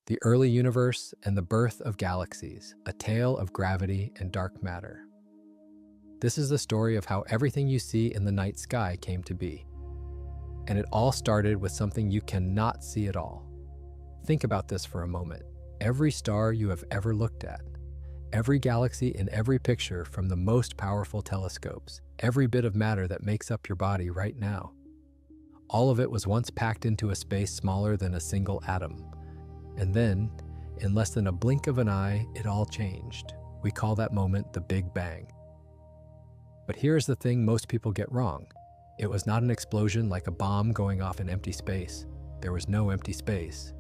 The Early Universe and the Birth of Galaxies, a tale of gravity and dark matter. This is the story of how everything you see in the night sky came to be. And it all started with something you cannot see at all. Think about this for a moment. Every star you have ever looked at, every galaxy in every picture from the most powerful telescopes, every bit of matter that makes up your body right now, all of it was once packed into a space smaller than a single atom. And then, in less than a blink of an eye, it all changed. We call that moment the Big Bang. But here's the thing most people get wrong. It was not an explosion like a bomb going off in empty space. There was no empty space.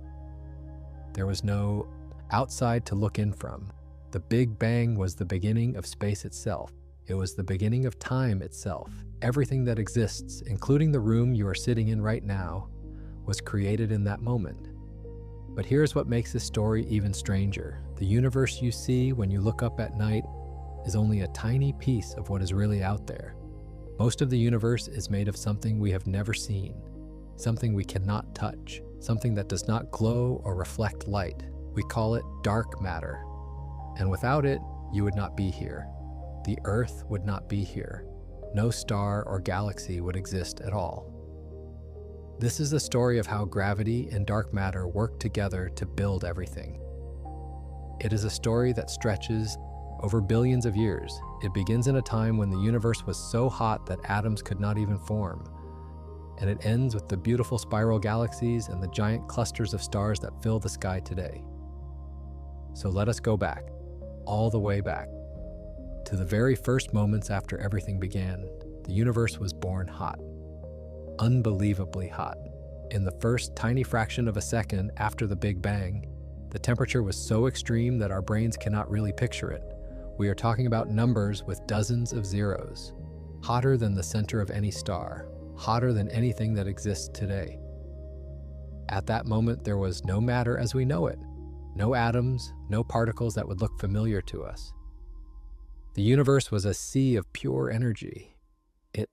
There was no outside to look in from. The Big Bang was the beginning of space itself. It was the beginning of time itself. Everything that exists, including the room you are sitting in right now, was created in that moment. But here's what makes this story even stranger. The universe you see when you look up at night is only a tiny piece of what is really out there. Most of the universe is made of something we have never seen, something we cannot touch, something that does not glow or reflect light. We call it dark matter. And without it, you would not be here. The Earth would not be here. No star or galaxy would exist at all. This is the story of how gravity and dark matter work together to build everything. It is a story that stretches over billions of years. It begins in a time when the universe was so hot that atoms could not even form. And it ends with the beautiful spiral galaxies and the giant clusters of stars that fill the sky today. So let us go back, all the way back, to the very first moments after everything began. The universe was born hot. Unbelievably hot. In the first tiny fraction of a second after the Big Bang, the temperature was so extreme that our brains cannot really picture it. We are talking about numbers with dozens of zeros. Hotter than the center of any star. Hotter than anything that exists today. At that moment, there was no matter as we know it. No atoms, no particles that would look familiar to us. The universe was a sea of pure energy. It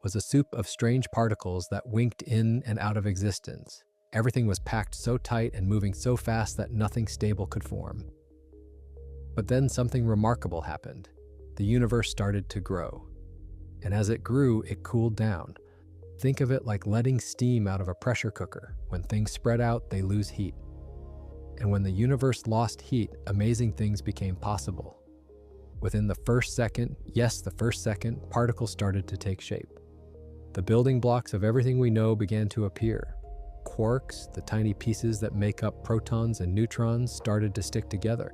was a soup of strange particles that winked in and out of existence. Everything was packed so tight and moving so fast that nothing stable could form. But then something remarkable happened. The universe started to grow. And as it grew, it cooled down. Think of it like letting steam out of a pressure cooker. When things spread out, they lose heat. And when the universe lost heat, amazing things became possible. Within the first second, yes, the first second, particles started to take shape. The building blocks of everything we know began to appear. Quarks, the tiny pieces that make up protons and neutrons, started to stick together.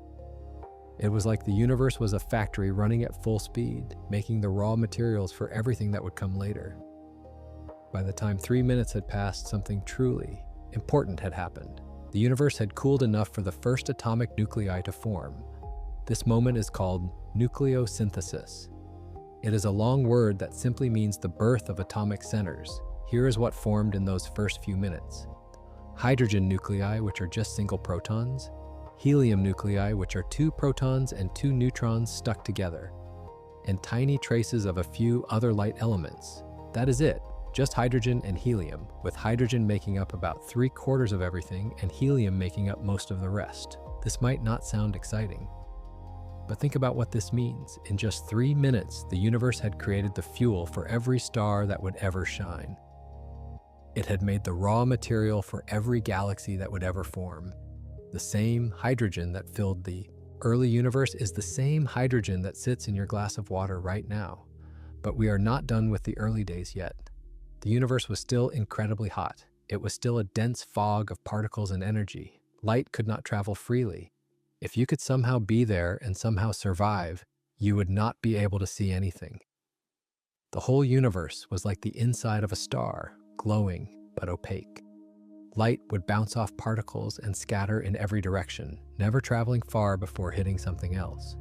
It was like the universe was a factory running at full speed, making the raw materials for everything that would come later. By the time 3 minutes had passed, something truly important had happened. The universe had cooled enough for the first atomic nuclei to form. This moment is called nucleosynthesis. It is a long word that simply means the birth of atomic centers. Here is what formed in those first few minutes. Hydrogen nuclei, which are just single protons. Helium nuclei, which are 2 protons and 2 neutrons stuck together. And tiny traces of a few other light elements. That is it, just hydrogen and helium, with hydrogen making up about 3/4 of everything and helium making up most of the rest. This might not sound exciting. But think about what this means. In just 3 minutes, the universe had created the fuel for every star that would ever shine. It had made the raw material for every galaxy that would ever form. The same hydrogen that filled the early universe is the same hydrogen that sits in your glass of water right now. But we are not done with the early days yet. The universe was still incredibly hot. It was still a dense fog of particles and energy. Light could not travel freely. If you could somehow be there and somehow survive, you would not be able to see anything. The whole universe was like the inside of a star, glowing but opaque. Light would bounce off particles and scatter in every direction, never traveling far before hitting something else.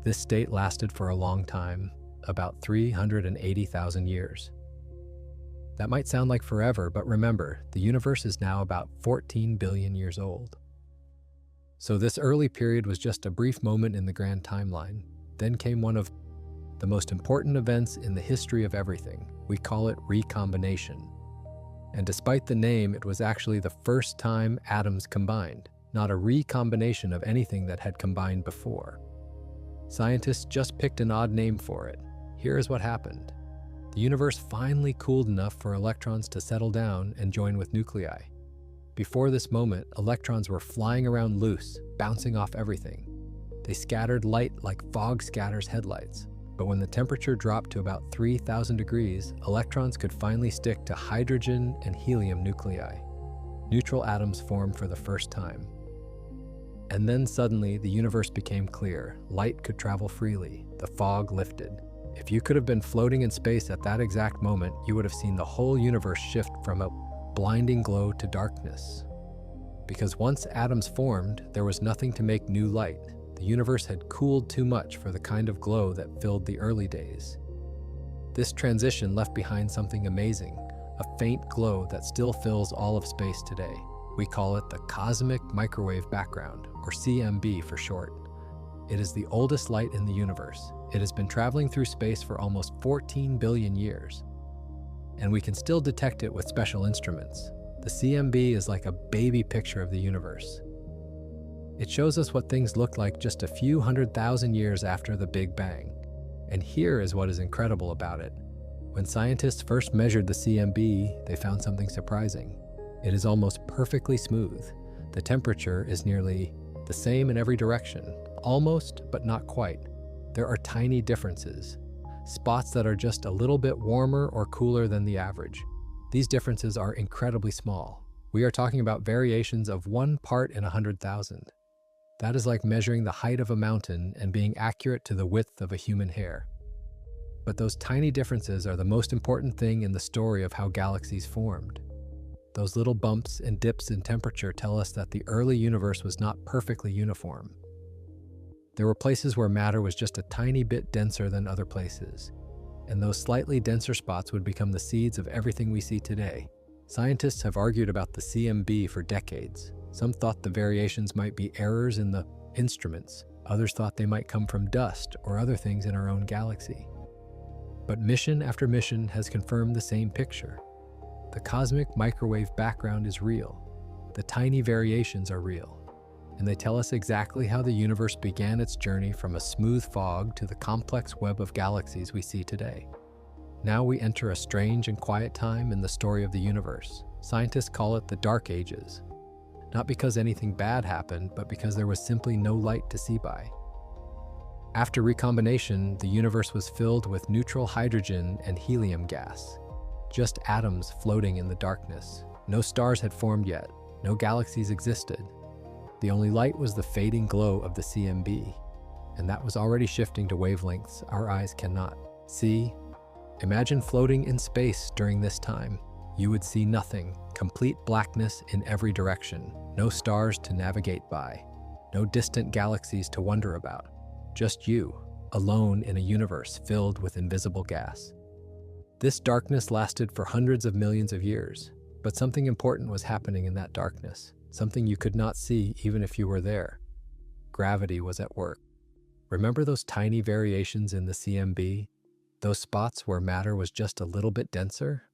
This state lasted for a long time, about 380,000 years. That might sound like forever, but remember, the universe is now about 14 billion years old. So this early period was just a brief moment in the grand timeline. Then came one of the most important events in the history of everything. We call it recombination. And despite the name, it was actually the first time atoms combined. not a recombination of anything that had combined before. Scientists just picked an odd name for it. Here is what happened. The universe finally cooled enough for electrons to settle down and join with nuclei. Before this moment, electrons were flying around loose, bouncing off everything. They scattered light like fog scatters headlights. But when the temperature dropped to about 3,000 degrees, electrons could finally stick to hydrogen and helium nuclei. Neutral atoms formed for the first time. And then suddenly, the universe became clear. Light could travel freely. The fog lifted. If you could have been floating in space at that exact moment, you would have seen the whole universe shift from a blinding glow to darkness. Because once atoms formed, there was nothing to make new light. The universe had cooled too much for the kind of glow that filled the early days. This transition left behind something amazing, a faint glow that still fills all of space today. We call it the cosmic microwave background, or CMB for short. It is the oldest light in the universe. It has been traveling through space for almost 14 billion years. And we can still detect it with special instruments. The CMB is like a baby picture of the universe. It shows us what things looked like just a few 100,000 years after the Big Bang. And here is what is incredible about it. When scientists first measured the CMB, they found something surprising. It is almost perfectly smooth. The temperature is nearly the same in every direction. Almost, but not quite. There are tiny differences. Spots that are just a little bit warmer or cooler than the average. These differences are incredibly small. We are talking about variations of 1 part in 100,000. That is like measuring the height of a mountain and being accurate to the width of a human hair. But those tiny differences are the most important thing in the story of how galaxies formed. Those little bumps and dips in temperature tell us that the early universe was not perfectly uniform. There were places where matter was just a tiny bit denser than other places, and those slightly denser spots would become the seeds of everything we see today. Scientists have argued about the CMB for decades. Some thought the variations might be errors in the instruments. Others thought they might come from dust or other things in our own galaxy. But mission after mission has confirmed the same picture. The cosmic microwave background is real. The tiny variations are real. And they tell us exactly how the universe began its journey from a smooth fog to the complex web of galaxies we see today. Now we enter a strange and quiet time in the story of the universe. Scientists call it the Dark Ages. Not because anything bad happened, but because there was simply no light to see by. After recombination, the universe was filled with neutral hydrogen and helium gas. Just atoms floating in the darkness. No stars had formed yet. No galaxies existed. The only light was the fading glow of the CMB, and that was already shifting to wavelengths our eyes cannot see. Imagine floating in space during this time. You would see nothing, complete blackness in every direction, no stars to navigate by, no distant galaxies to wonder about, just you, alone in a universe filled with invisible gas. This darkness lasted for hundreds of millions of years, but something important was happening in that darkness, something you could not see even if you were there. Gravity was at work. Remember those tiny variations in the CMB? Those spots where matter was just a little bit denser?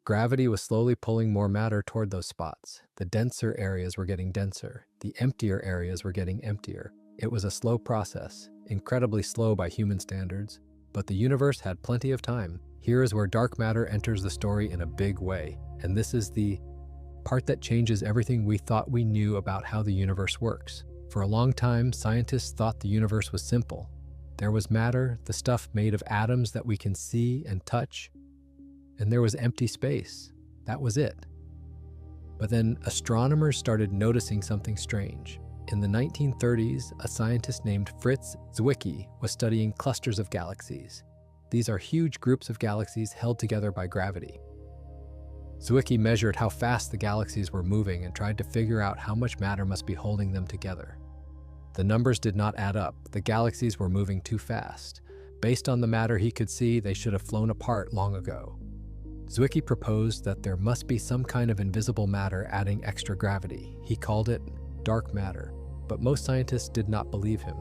Gravity was slowly pulling more matter toward those spots. The denser areas were getting denser. The emptier areas were getting emptier. It was a slow process, incredibly slow by human standards, but the universe had plenty of time. Here is where dark matter enters the story in a big way, and this is the part that changes everything we thought we knew about how the universe works. For a long time, scientists thought the universe was simple. There was matter, the stuff made of atoms that we can see and touch, and there was empty space. That was it. But then astronomers started noticing something strange. In the 1930s, a scientist named Fritz Zwicky was studying clusters of galaxies. These are huge groups of galaxies held together by gravity. Zwicky measured how fast the galaxies were moving and tried to figure out how much matter must be holding them together. The numbers did not add up. The galaxies were moving too fast. Based on the matter he could see, they should have flown apart long ago. Zwicky proposed that there must be some kind of invisible matter adding extra gravity. He called it dark matter, but most scientists did not believe him.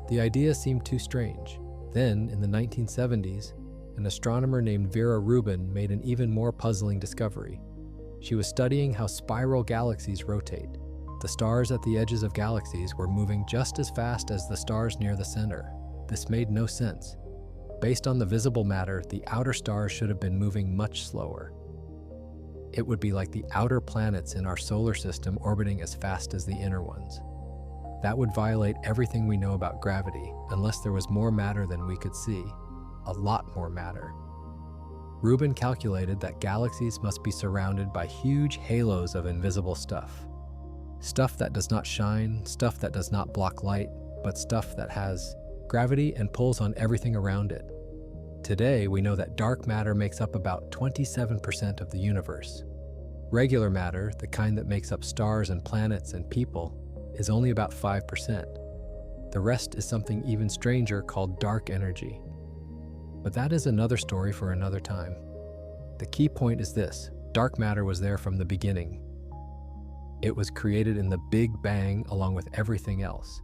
The idea seemed too strange. Then, in the 1970s, an astronomer named Vera Rubin made an even more puzzling discovery. She was studying how spiral galaxies rotate. The stars at the edges of galaxies were moving just as fast as the stars near the center. This made no sense. Based on the visible matter, the outer stars should have been moving much slower. It would be like the outer planets in our solar system orbiting as fast as the inner ones. That would violate everything we know about gravity, unless there was more matter than we could see. A lot more matter. Rubin calculated that galaxies must be surrounded by huge halos of invisible stuff. Stuff that does not shine, stuff that does not block light, but stuff that has gravity and pulls on everything around it. Today, we know that dark matter makes up about 27% of the universe. Regular matter, the kind that makes up stars and planets and people, is only about 5%. The rest is something even stranger called dark energy. But that is another story for another time. The key point is this: dark matter was there from the beginning. It was created in the Big Bang along with everything else.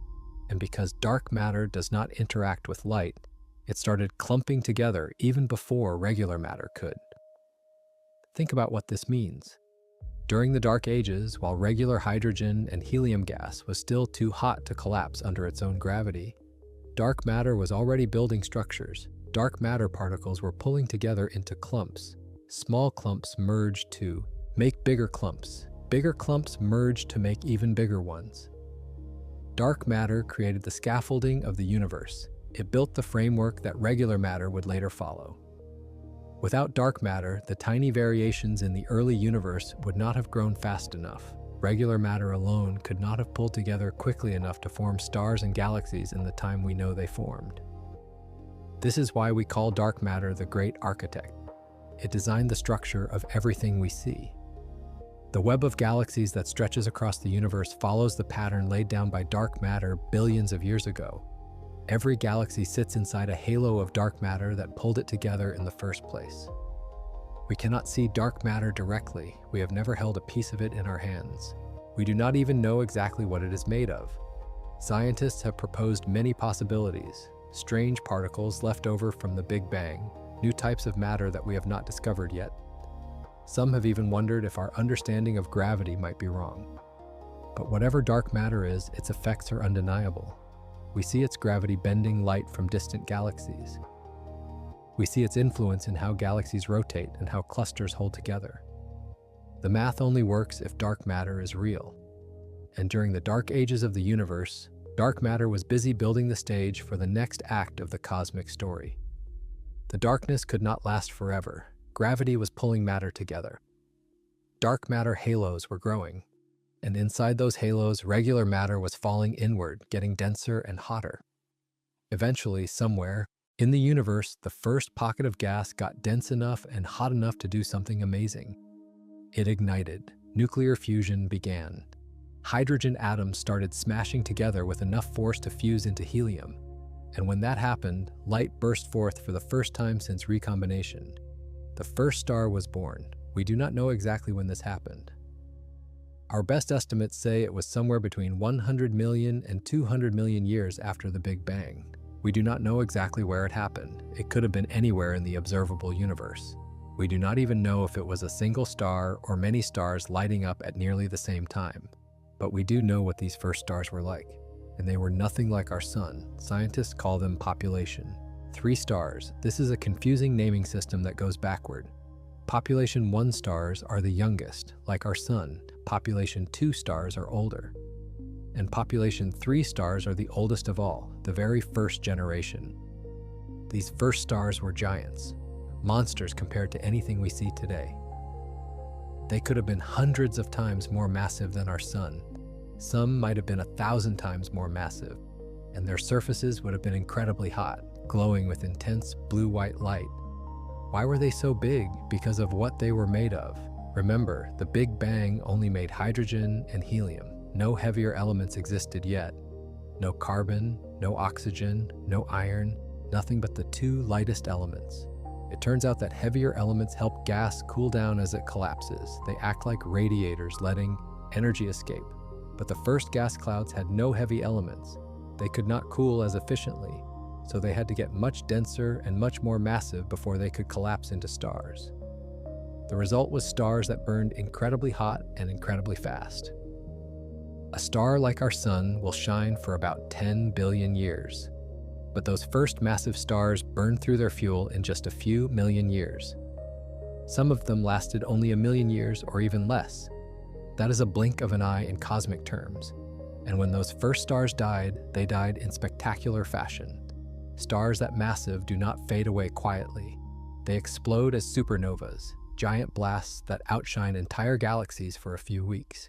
And because dark matter does not interact with light, it started clumping together even before regular matter could. Think about what this means. During the Dark Ages, while regular hydrogen and helium gas was still too hot to collapse under its own gravity, dark matter was already building structures. Dark matter particles were pulling together into clumps. Small clumps merged to make bigger clumps. Bigger clumps merged to make even bigger ones. Dark matter created the scaffolding of the universe. It built the framework that regular matter would later follow. Without dark matter, the tiny variations in the early universe would not have grown fast enough. Regular matter alone could not have pulled together quickly enough to form stars and galaxies in the time we know they formed. This is why we call dark matter the great architect. It designed the structure of everything we see. The web of galaxies that stretches across the universe follows the pattern laid down by dark matter billions of years ago. Every galaxy sits inside a halo of dark matter that pulled it together in the first place. We cannot see dark matter directly. We have never held a piece of it in our hands. We do not even know exactly what it is made of. Scientists have proposed many possibilities: strange particles left over from the Big Bang, new types of matter that we have not discovered yet. Some have even wondered if our understanding of gravity might be wrong. But whatever dark matter is, its effects are undeniable. We see its gravity bending light from distant galaxies. We see its influence in how galaxies rotate and how clusters hold together. The math only works if dark matter is real. And during the dark ages of the universe, dark matter was busy building the stage for the next act of the cosmic story. The darkness could not last forever. Gravity was pulling matter together. Dark matter halos were growing. And inside those halos, regular matter was falling inward, getting denser and hotter. Eventually, somewhere in the universe, the first pocket of gas got dense enough and hot enough to do something amazing. It ignited. Nuclear fusion began. Hydrogen atoms started smashing together with enough force to fuse into helium. And when that happened, light burst forth for the first time since recombination. The first star was born. We do not know exactly when this happened. Our best estimates say it was somewhere between 100 million and 200 million years after the Big Bang. We do not know exactly where it happened. It could have been anywhere in the observable universe. We do not even know if it was a single star or many stars lighting up at nearly the same time. But we do know what these first stars were like, and they were nothing like our sun. Scientists call them population. 3 stars. This is a confusing naming system that goes backward. Population 1 stars are the youngest, like our sun. Population 2 stars are older. And population 3 stars are the oldest of all, the very first generation. These first stars were giants, monsters compared to anything we see today. They could have been hundreds of times more massive than our sun. Some might have been 1,000 times more massive, and their surfaces would have been incredibly hot, glowing with intense blue-white light. Why were they so big? Because of what they were made of. Remember, the Big Bang only made hydrogen and helium. No heavier elements existed yet. No carbon, no oxygen, no iron, nothing but the 2 lightest elements. It turns out that heavier elements help gas cool down as it collapses. They act like radiators, letting energy escape. But the first gas clouds had no heavy elements. They could not cool as efficiently, so they had to get much denser and much more massive before they could collapse into stars. The result was stars that burned incredibly hot and incredibly fast. A star like our sun will shine for about 10 billion years. But those first massive stars burned through their fuel in just a few million years. Some of them lasted only a million years or even less. That is a blink of an eye in cosmic terms. And when those first stars died, they died in spectacular fashion. Stars that massive do not fade away quietly. They explode as supernovas, giant blasts that outshine entire galaxies for a few weeks.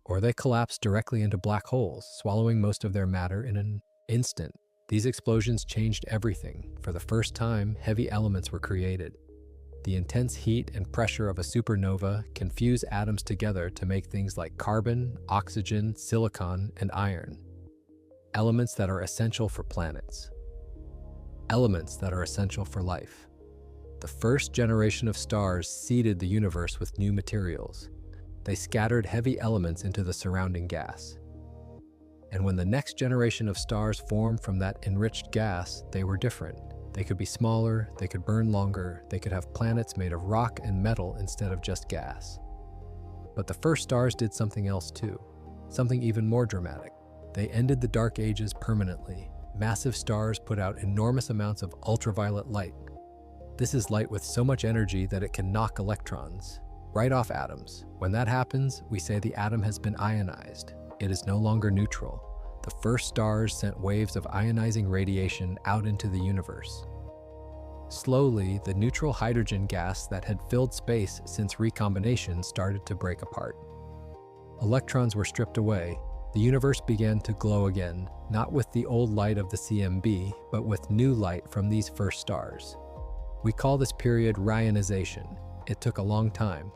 Or they collapse directly into black holes, swallowing most of their matter in an instant. These explosions changed everything. For the first time, heavy elements were created. The intense heat and pressure of a supernova can fuse atoms together to make things like carbon, oxygen, silicon, and iron. Elements that are essential for planets. Elements that are essential for life. The first generation of stars seeded the universe with new materials. They scattered heavy elements into the surrounding gas. And when the next generation of stars formed from that enriched gas, they were different. They could be smaller, they could burn longer, they could have planets made of rock and metal instead of just gas. But the first stars did something else too, something even more dramatic. They ended the dark ages permanently. Massive stars put out enormous amounts of ultraviolet light. This is light with so much energy that it can knock electrons right off atoms. When that happens, we say the atom has been ionized. It is no longer neutral. The first stars sent waves of ionizing radiation out into the universe. Slowly, the neutral hydrogen gas that had filled space since recombination started to break apart. Electrons were stripped away. The universe began to glow again, not with the old light of the CMB, but with new light from these first stars. We call this period rionization. It took a long time,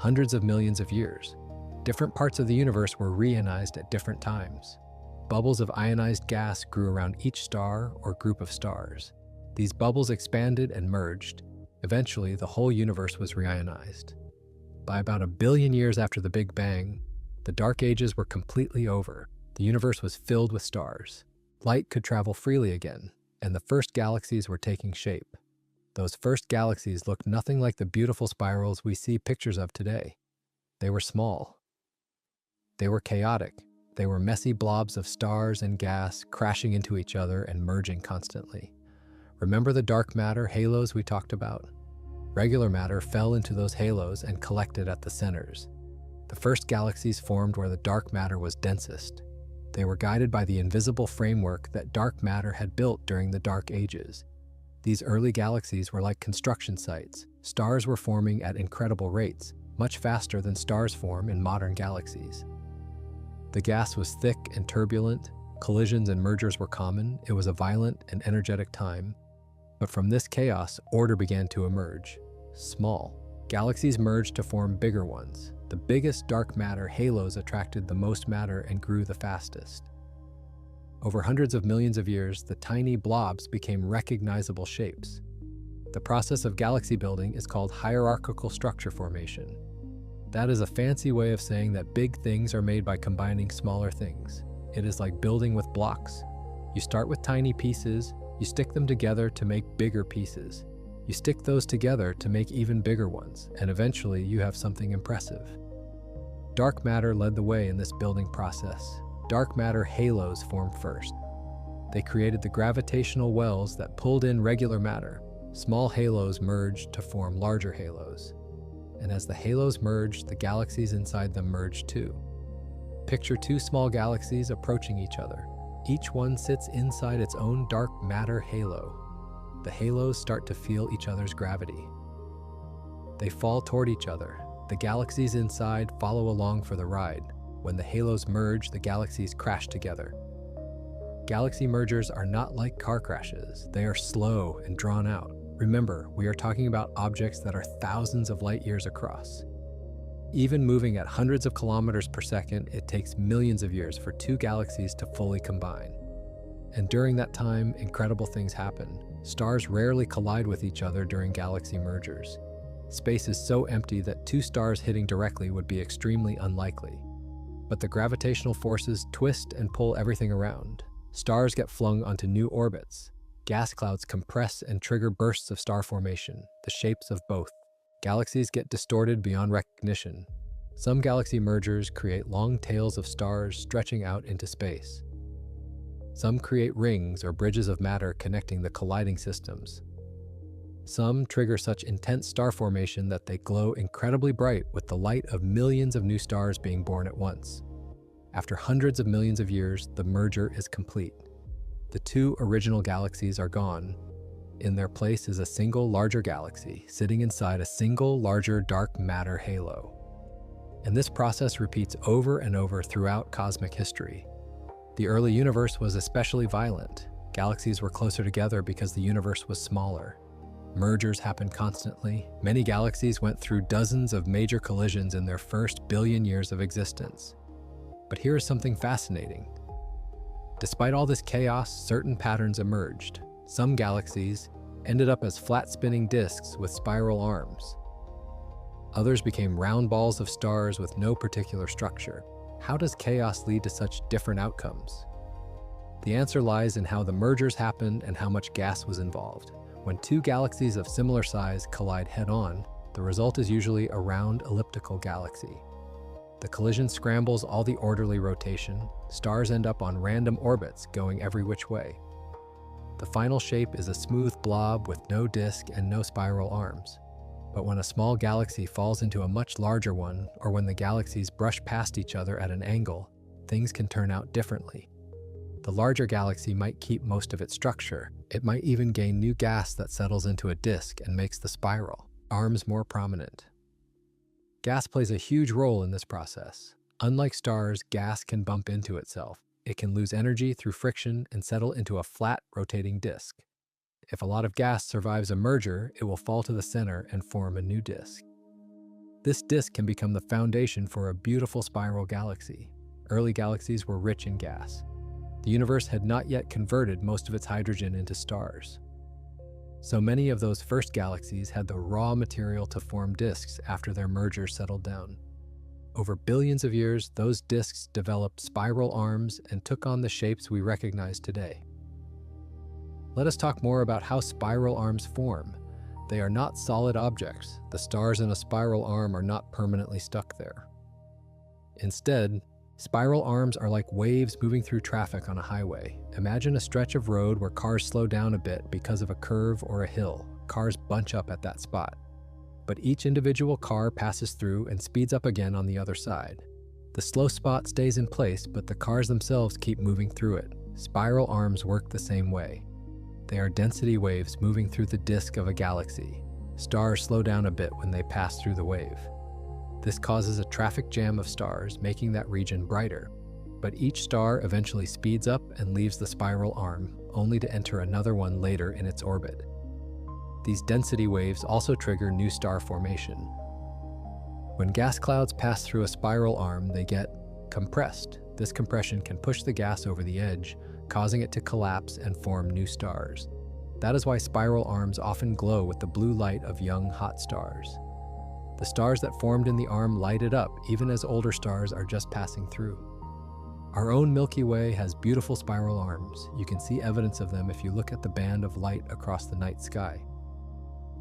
hundreds of millions of years. Different parts of the universe were reionized at different times. Bubbles of ionized gas grew around each star or group of stars. These bubbles expanded and merged. Eventually, the whole universe was reionized. By about 1 billion years after the Big Bang, the dark ages were completely over. The universe was filled with stars. Light could travel freely again, and the first galaxies were taking shape. Those first galaxies looked nothing like the beautiful spirals we see pictures of today. They were small. They were chaotic. They were messy blobs of stars and gas crashing into each other and merging constantly. Remember the dark matter halos we talked about? Regular matter fell into those halos and collected at the centers. The first galaxies formed where the dark matter was densest. They were guided by the invisible framework that dark matter had built during the dark ages. These early galaxies were like construction sites. Stars were forming at incredible rates, much faster than stars form in modern galaxies. The gas was thick and turbulent. Collisions and mergers were common. It was a violent and energetic time. But from this chaos, order began to emerge. Small. Galaxies merged to form bigger ones. The biggest dark matter halos attracted the most matter and grew the fastest. Over hundreds of millions of years, the tiny blobs became recognizable shapes. The process of galaxy building is called hierarchical structure formation. That is a fancy way of saying that big things are made by combining smaller things. It is like building with blocks. You start with tiny pieces, you stick them together to make bigger pieces. You stick those together to make even bigger ones, and eventually you have something impressive. Dark matter led the way in this building process. Dark matter halos formed first. They created the gravitational wells that pulled in regular matter. Small halos merged to form larger halos. And as the halos merged, the galaxies inside them merged too. Picture two small galaxies approaching each other. Each one sits inside its own dark matter halo. The halos start to feel each other's gravity. They fall toward each other. The galaxies inside follow along for the ride. When the halos merge, the galaxies crash together. Galaxy mergers are not like car crashes. They are slow and drawn out. Remember, we are talking about objects that are thousands of light years across. Even moving at hundreds of kilometers per second, it takes millions of years for two galaxies to fully combine. And during that time, incredible things happen. Stars rarely collide with each other during galaxy mergers. Space is so empty that two stars hitting directly would be extremely unlikely. But the gravitational forces twist and pull everything around. Stars get flung onto new orbits. Gas clouds compress and trigger bursts of star formation, the shapes of both. Galaxies get distorted beyond recognition. Some galaxy mergers create long tails of stars stretching out into space. Some create rings or bridges of matter connecting the colliding systems. Some trigger such intense star formation that they glow incredibly bright with the light of millions of new stars being born at once. After hundreds of millions of years, the merger is complete. The two original galaxies are gone. In their place is a single larger galaxy, sitting inside a single larger dark matter halo. And this process repeats over and over throughout cosmic history. The early universe was especially violent. Galaxies were closer together because the universe was smaller. Mergers happened constantly. Many galaxies went through dozens of major collisions in their first billion years of existence. But here is something fascinating. Despite all this chaos, certain patterns emerged. Some galaxies ended up as flat-spinning disks with spiral arms. Others became round balls of stars with no particular structure. How does chaos lead to such different outcomes? The answer lies in how the mergers happened and how much gas was involved. When two galaxies of similar size collide head-on, the result is usually a round elliptical galaxy. The collision scrambles all the orderly rotation. Stars end up on random orbits going every which way. The final shape is a smooth blob with no disk and no spiral arms. But when a small galaxy falls into a much larger one, or when the galaxies brush past each other at an angle, things can turn out differently. The larger galaxy might keep most of its structure. It might even gain new gas that settles into a disk and makes the spiral arms more prominent. Gas plays a huge role in this process. Unlike stars, gas can bump into itself. It can lose energy through friction and settle into a flat, rotating disk. If a lot of gas survives a merger, it will fall to the center and form a new disk. This disk can become the foundation for a beautiful spiral galaxy. Early galaxies were rich in gas. The universe had not yet converted most of its hydrogen into stars. So many of those first galaxies had the raw material to form disks after their merger settled down. Over billions of years, those disks developed spiral arms and took on the shapes we recognize today. Let us talk more about how spiral arms form. They are not solid objects. The stars in a spiral arm are not permanently stuck there. Instead, spiral arms are like waves moving through traffic on a highway. Imagine a stretch of road where cars slow down a bit because of a curve or a hill. Cars bunch up at that spot. But each individual car passes through and speeds up again on the other side. The slow spot stays in place, but the cars themselves keep moving through it. Spiral arms work the same way. They are density waves moving through the disk of a galaxy. Stars slow down a bit when they pass through the wave. This causes a traffic jam of stars, making that region brighter. But each star eventually speeds up and leaves the spiral arm, only to enter another one later in its orbit. These density waves also trigger new star formation. When gas clouds pass through a spiral arm, they get compressed. This compression can push the gas over the edge, causing it to collapse and form new stars. That is why spiral arms often glow with the blue light of young, hot stars. The stars that formed in the arm light it up, even as older stars are just passing through. Our own Milky Way has beautiful spiral arms. You can see evidence of them if you look at the band of light across the night sky.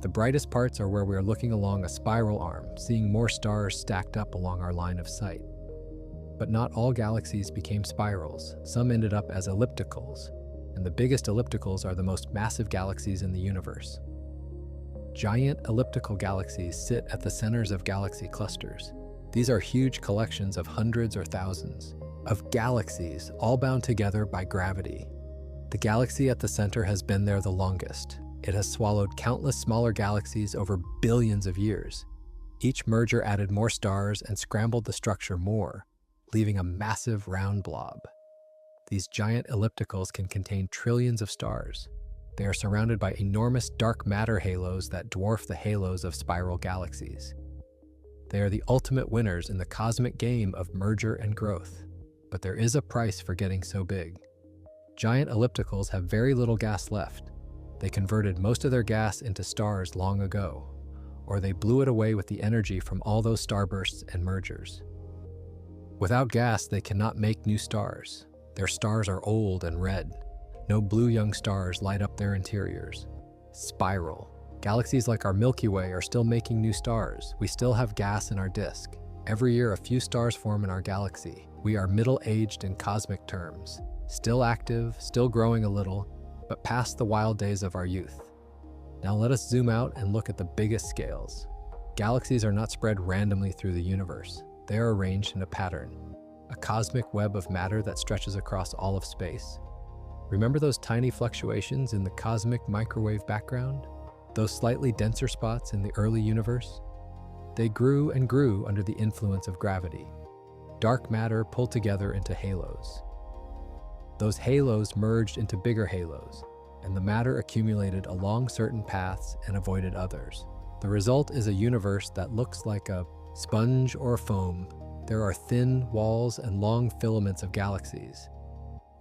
The brightest parts are where we are looking along a spiral arm, seeing more stars stacked up along our line of sight. But not all galaxies became spirals. Some ended up as ellipticals, and the biggest ellipticals are the most massive galaxies in the universe. Giant elliptical galaxies sit at the centers of galaxy clusters. These are huge collections of hundreds or thousands of galaxies, all bound together by gravity. The galaxy at the center has been there the longest. It has swallowed countless smaller galaxies over billions of years. Each merger added more stars and scrambled the structure more, leaving a massive round blob. These giant ellipticals can contain trillions of stars. They are surrounded by enormous dark matter halos that dwarf the halos of spiral galaxies. They are the ultimate winners in the cosmic game of merger and growth. But there is a price for getting so big. Giant ellipticals have very little gas left. They converted most of their gas into stars long ago, or they blew it away with the energy from all those starbursts and mergers. Without gas, they cannot make new stars. Their stars are old and red. No blue young stars light up their interiors. Spiral. Galaxies like our Milky Way are still making new stars. We still have gas in our disk. Every year, a few stars form in our galaxy. We are middle-aged in cosmic terms, still active, still growing a little, but past the wild days of our youth. Now let us zoom out and look at the biggest scales. Galaxies are not spread randomly through the universe. They are arranged in a pattern, a cosmic web of matter that stretches across all of space. Remember those tiny fluctuations in the cosmic microwave background? Those slightly denser spots in the early universe? They grew and grew under the influence of gravity. Dark matter pulled together into halos. Those halos merged into bigger halos, and the matter accumulated along certain paths and avoided others. The result is a universe that looks like a sponge or a foam. There are thin walls and long filaments of galaxies.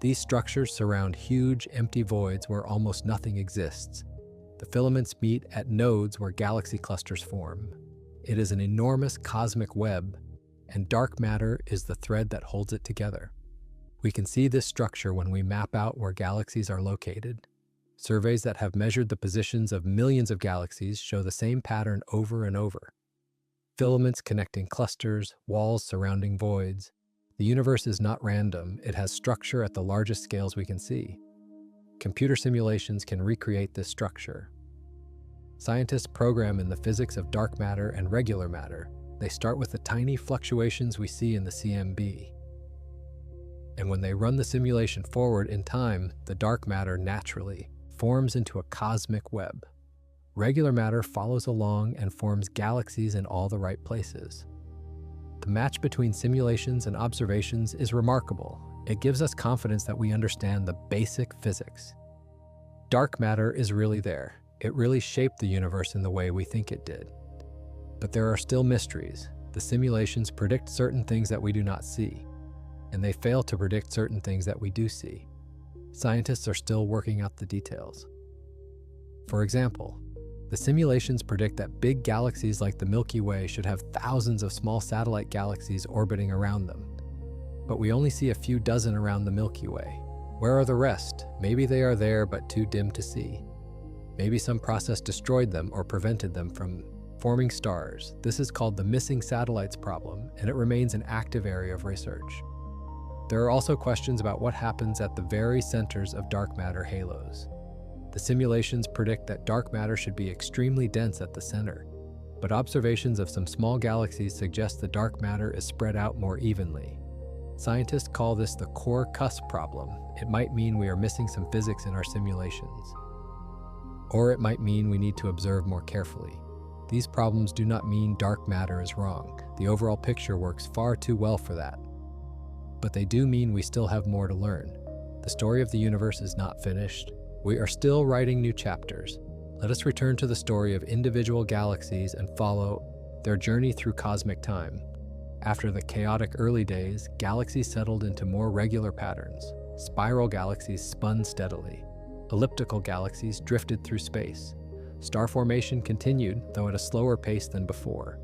These structures surround huge, empty voids where almost nothing exists. The filaments meet at nodes where galaxy clusters form. It is an enormous cosmic web, and dark matter is the thread that holds it together. We can see this structure when we map out where galaxies are located. Surveys that have measured the positions of millions of galaxies show the same pattern over and over. Filaments connecting clusters, walls surrounding voids. The universe is not random, it has structure at the largest scales we can see. Computer simulations can recreate this structure. Scientists program in the physics of dark matter and regular matter. They start with the tiny fluctuations we see in the CMB. And when they run the simulation forward in time, the dark matter naturally forms into a cosmic web. Regular matter follows along and forms galaxies in all the right places. The match between simulations and observations is remarkable. It gives us confidence that we understand the basic physics. Dark matter is really there. It really shaped the universe in the way we think it did. But there are still mysteries. The simulations predict certain things that we do not see, and they fail to predict certain things that we do see. Scientists are still working out the details. For example, the simulations predict that big galaxies like the Milky Way should have thousands of small satellite galaxies orbiting around them. But we only see a few dozen around the Milky Way. Where are the rest? Maybe they are there but too dim to see. Maybe some process destroyed them or prevented them from forming stars. This is called the missing satellites problem, and it remains an active area of research. There are also questions about what happens at the very centers of dark matter halos. The simulations predict that dark matter should be extremely dense at the center, but observations of some small galaxies suggest the dark matter is spread out more evenly. Scientists call this the core cusp problem. It might mean we are missing some physics in our simulations. Or it might mean we need to observe more carefully. These problems do not mean dark matter is wrong. The overall picture works far too well for that. But they do mean we still have more to learn. The story of the universe is not finished. We are still writing new chapters. Let us return to the story of individual galaxies and follow their journey through cosmic time. After the chaotic early days, galaxies settled into more regular patterns. Spiral galaxies spun steadily. Elliptical galaxies drifted through space. Star formation continued, though at a slower pace than before.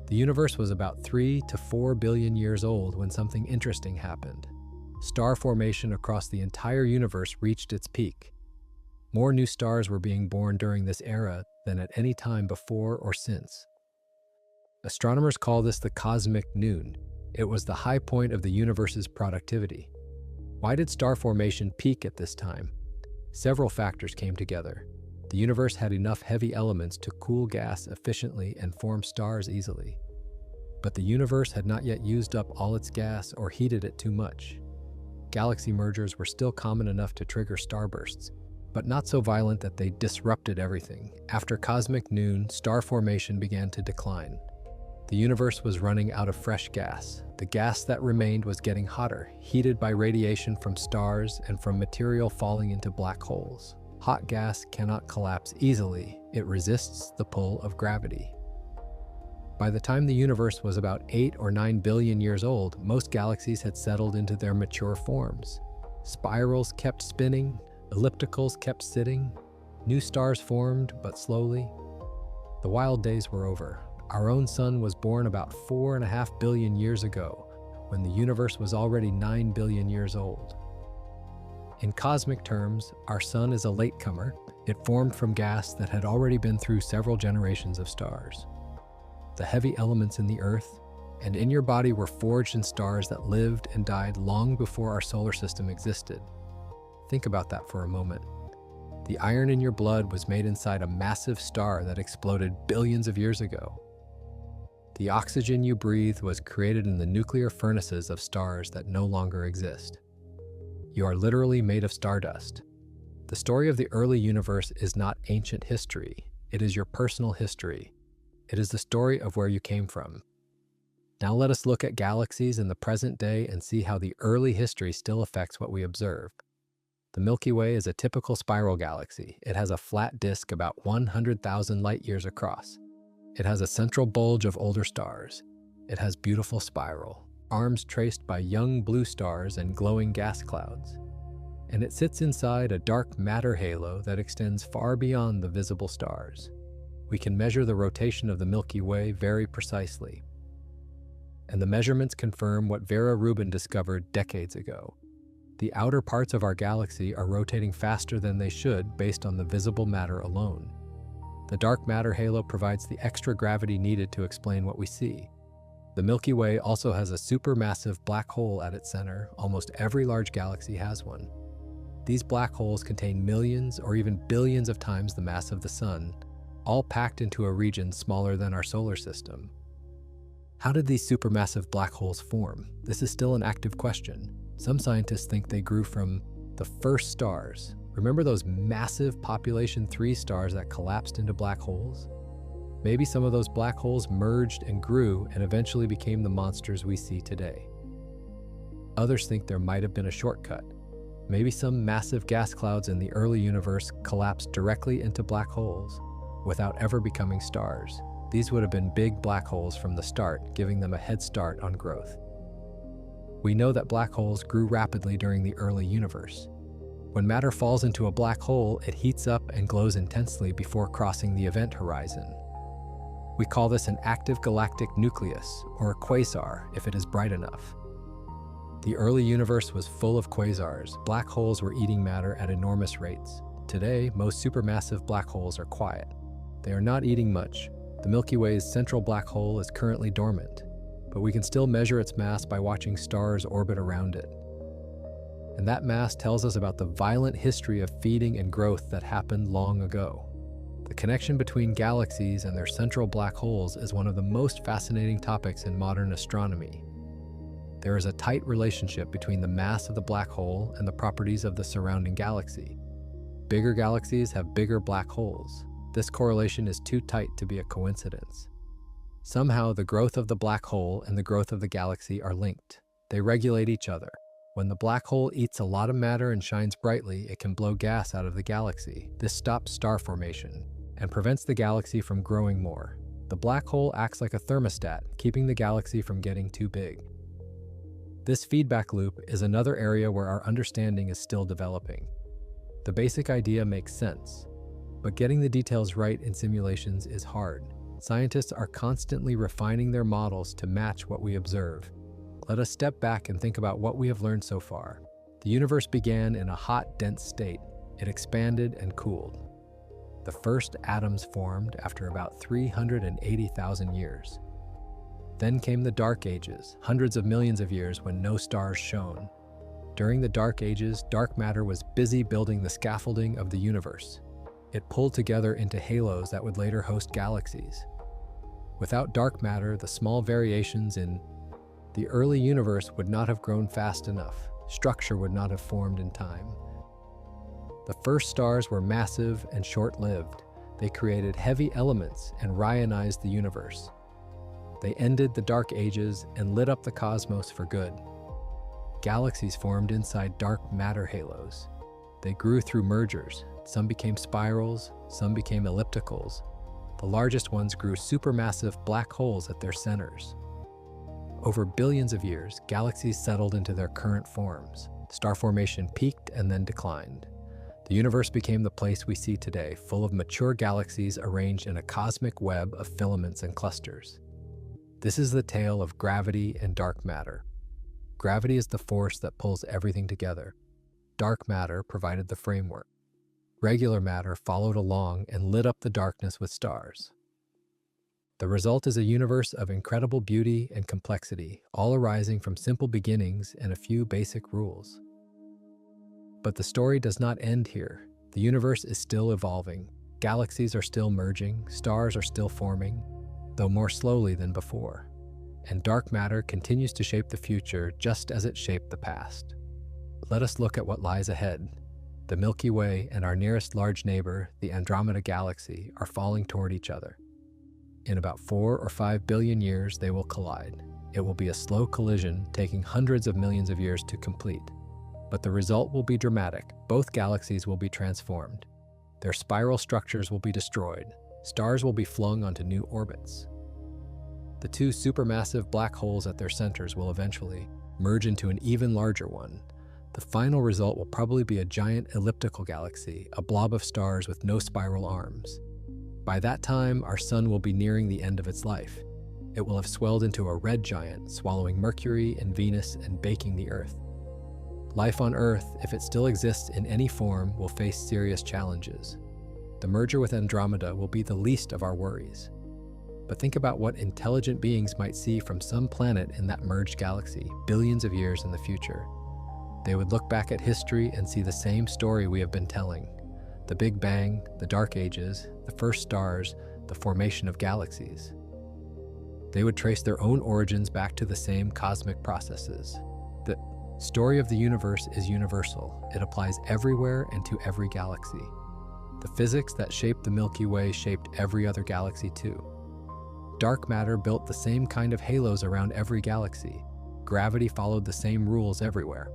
The universe was about 3 to 4 billion years old when something interesting happened. Star formation across the entire universe reached its peak. More new stars were being born during this era than at any time before or since. Astronomers call this the cosmic noon. It was the high point of the universe's productivity. Why did star formation peak at this time? Several factors came together. The universe had enough heavy elements to cool gas efficiently and form stars easily. But the universe had not yet used up all its gas or heated it too much. Galaxy mergers were still common enough to trigger starbursts, but not so violent that they disrupted everything. After cosmic noon, star formation began to decline. The universe was running out of fresh gas. The gas that remained was getting hotter, heated by radiation from stars and from material falling into black holes. Hot gas cannot collapse easily. It resists the pull of gravity. By the time the universe was about 8 or 9 billion years old, most galaxies had settled into their mature forms. Spirals kept spinning, ellipticals kept sitting, new stars formed, but slowly. The wild days were over. Our own sun was born about 4.5 billion years ago, when the universe was already 9 billion years old. In cosmic terms, our sun is a latecomer. It formed from gas that had already been through several generations of stars. The heavy elements in the Earth, And in your body were forged in stars that lived and died long before our solar system existed. Think about that for a moment. The iron in your blood was made inside a massive star that exploded billions of years ago. The oxygen you breathe was created in the nuclear furnaces of stars that no longer exist. You are literally made of stardust. The story of the early universe is not ancient history. It is your personal history. It is the story of where you came from. Now let us look at galaxies in the present day and see how the early history still affects what we observe. The Milky Way is a typical spiral galaxy. It has a flat disk about 100,000 light-years across. It has a central bulge of older stars. It has beautiful spiral, arms traced by young blue stars and glowing gas clouds. And it sits inside a dark matter halo that extends far beyond the visible stars. We can measure the rotation of the Milky Way very precisely. And the measurements confirm what Vera Rubin discovered decades ago. The outer parts of our galaxy are rotating faster than they should based on the visible matter alone. The dark matter halo provides the extra gravity needed to explain what we see. The Milky Way also has a supermassive black hole at its center. Almost every large galaxy has one. These black holes contain millions or even billions of times the mass of the Sun, all packed into a region smaller than our solar system. How did these supermassive black holes form? This is still an active question. Some scientists think they grew from the first stars. Remember those massive population 3 stars that collapsed into black holes? Maybe some of those black holes merged and grew and eventually became the monsters we see today. Others think there might have been a shortcut. Maybe some massive gas clouds in the early universe collapsed directly into black holes without ever becoming stars. These would have been big black holes from the start, giving them a head start on growth. We know that black holes grew rapidly during the early universe. When matter falls into a black hole, it heats up and glows intensely before crossing the event horizon. We call this an active galactic nucleus, or a quasar, if it is bright enough. The early universe was full of quasars. Black holes were eating matter at enormous rates. Today, most supermassive black holes are quiet. They are not eating much. The Milky Way's central black hole is currently dormant, but we can still measure its mass by watching stars orbit around it. And that mass tells us about the violent history of feeding and growth that happened long ago. The connection between galaxies and their central black holes is one of the most fascinating topics in modern astronomy. There is a tight relationship between the mass of the black hole and the properties of the surrounding galaxy. Bigger galaxies have bigger black holes. This correlation is too tight to be a coincidence. Somehow, the growth of the black hole and the growth of the galaxy are linked. They regulate each other. When the black hole eats a lot of matter and shines brightly, it can blow gas out of the galaxy. This stops star formation and prevents the galaxy from growing more. The black hole acts like a thermostat, keeping the galaxy from getting too big. This feedback loop is another area where our understanding is still developing. The basic idea makes sense, but getting the details right in simulations is hard. Scientists are constantly refining their models to match what we observe. Let us step back and think about what we have learned so far. The universe began in a hot, dense state. It expanded and cooled. The first atoms formed after about 380,000 years. Then came the Dark Ages, hundreds of millions of years when no stars shone. During the Dark Ages, dark matter was busy building the scaffolding of the universe. It pulled together into halos that would later host galaxies. Without dark matter, the small variations in the early universe would not have grown fast enough. Structure would not have formed in time. The first stars were massive and short-lived. They created heavy elements and rionized the universe. They ended the Dark Ages and lit up the cosmos for good. Galaxies formed inside dark matter halos. They grew through mergers. Some became spirals, some became ellipticals. The largest ones grew supermassive black holes at their centers. Over billions of years, galaxies settled into their current forms. Star formation peaked and then declined. The universe became the place we see today, full of mature galaxies arranged in a cosmic web of filaments and clusters. This is the tale of gravity and dark matter. Gravity is the force that pulls everything together. Dark matter provided the framework. Regular matter followed along and lit up the darkness with stars. The result is a universe of incredible beauty and complexity, all arising from simple beginnings and a few basic rules. But the story does not end here. The universe is still evolving. Galaxies are still merging, stars are still forming, though more slowly than before. And dark matter continues to shape the future just as it shaped the past. Let us look at what lies ahead. The Milky Way and our nearest large neighbor, the Andromeda Galaxy, are falling toward each other. In about 4 or 5 billion years, they will collide. It will be a slow collision, taking hundreds of millions of years to complete. But the result will be dramatic. Both galaxies will be transformed. Their spiral structures will be destroyed. Stars will be flung onto new orbits. The two supermassive black holes at their centers will eventually merge into an even larger one. The final result will probably be a giant elliptical galaxy, a blob of stars with no spiral arms. By that time, our sun will be nearing the end of its life. It will have swelled into a red giant, swallowing Mercury and Venus and baking the Earth. Life on Earth, if it still exists in any form, will face serious challenges. The merger with Andromeda will be the least of our worries. But think about what intelligent beings might see from some planet in that merged galaxy, billions of years in the future. They would look back at history and see the same story we have been telling. The Big Bang, the Dark Ages, the first stars, the formation of galaxies. They would trace their own origins back to the same cosmic processes. The story of the universe is universal. It applies everywhere and to every galaxy. The physics that shaped the Milky Way shaped every other galaxy too. Dark matter built the same kind of halos around every galaxy. Gravity followed the same rules everywhere.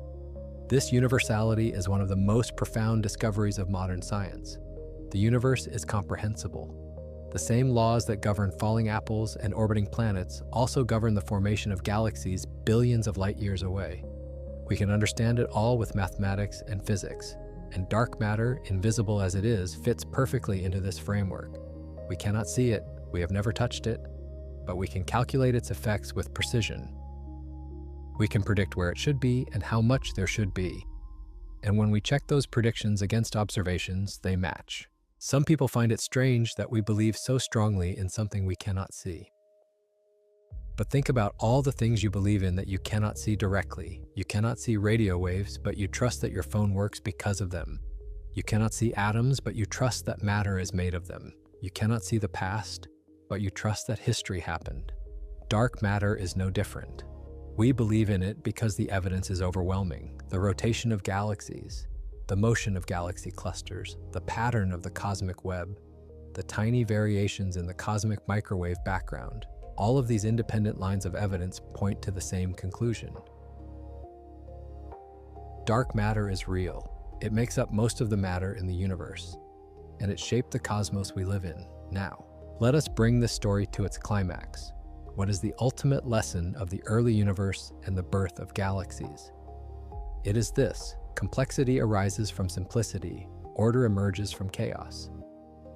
This universality is one of the most profound discoveries of modern science. The universe is comprehensible. The same laws that govern falling apples and orbiting planets also govern the formation of galaxies billions of light years away. We can understand it all with mathematics and physics, and dark matter, invisible as it is, fits perfectly into this framework. We cannot see it, we have never touched it, but we can calculate its effects with precision. We can predict where it should be and how much there should be. And when we check those predictions against observations, they match. Some people find it strange that we believe so strongly in something we cannot see. But think about all the things you believe in that you cannot see directly. You cannot see radio waves, but you trust that your phone works because of them. You cannot see atoms, but you trust that matter is made of them. You cannot see the past, but you trust that history happened. Dark matter is no different. We believe in it because the evidence is overwhelming. The rotation of galaxies, the motion of galaxy clusters, the pattern of the cosmic web, the tiny variations in the cosmic microwave background. All of these independent lines of evidence point to the same conclusion. Dark matter is real. It makes up most of the matter in the universe, and it shaped the cosmos we live in now. Let us bring this story to its climax. What is the ultimate lesson of the early universe and the birth of galaxies? It is this: complexity arises from simplicity, order emerges from chaos.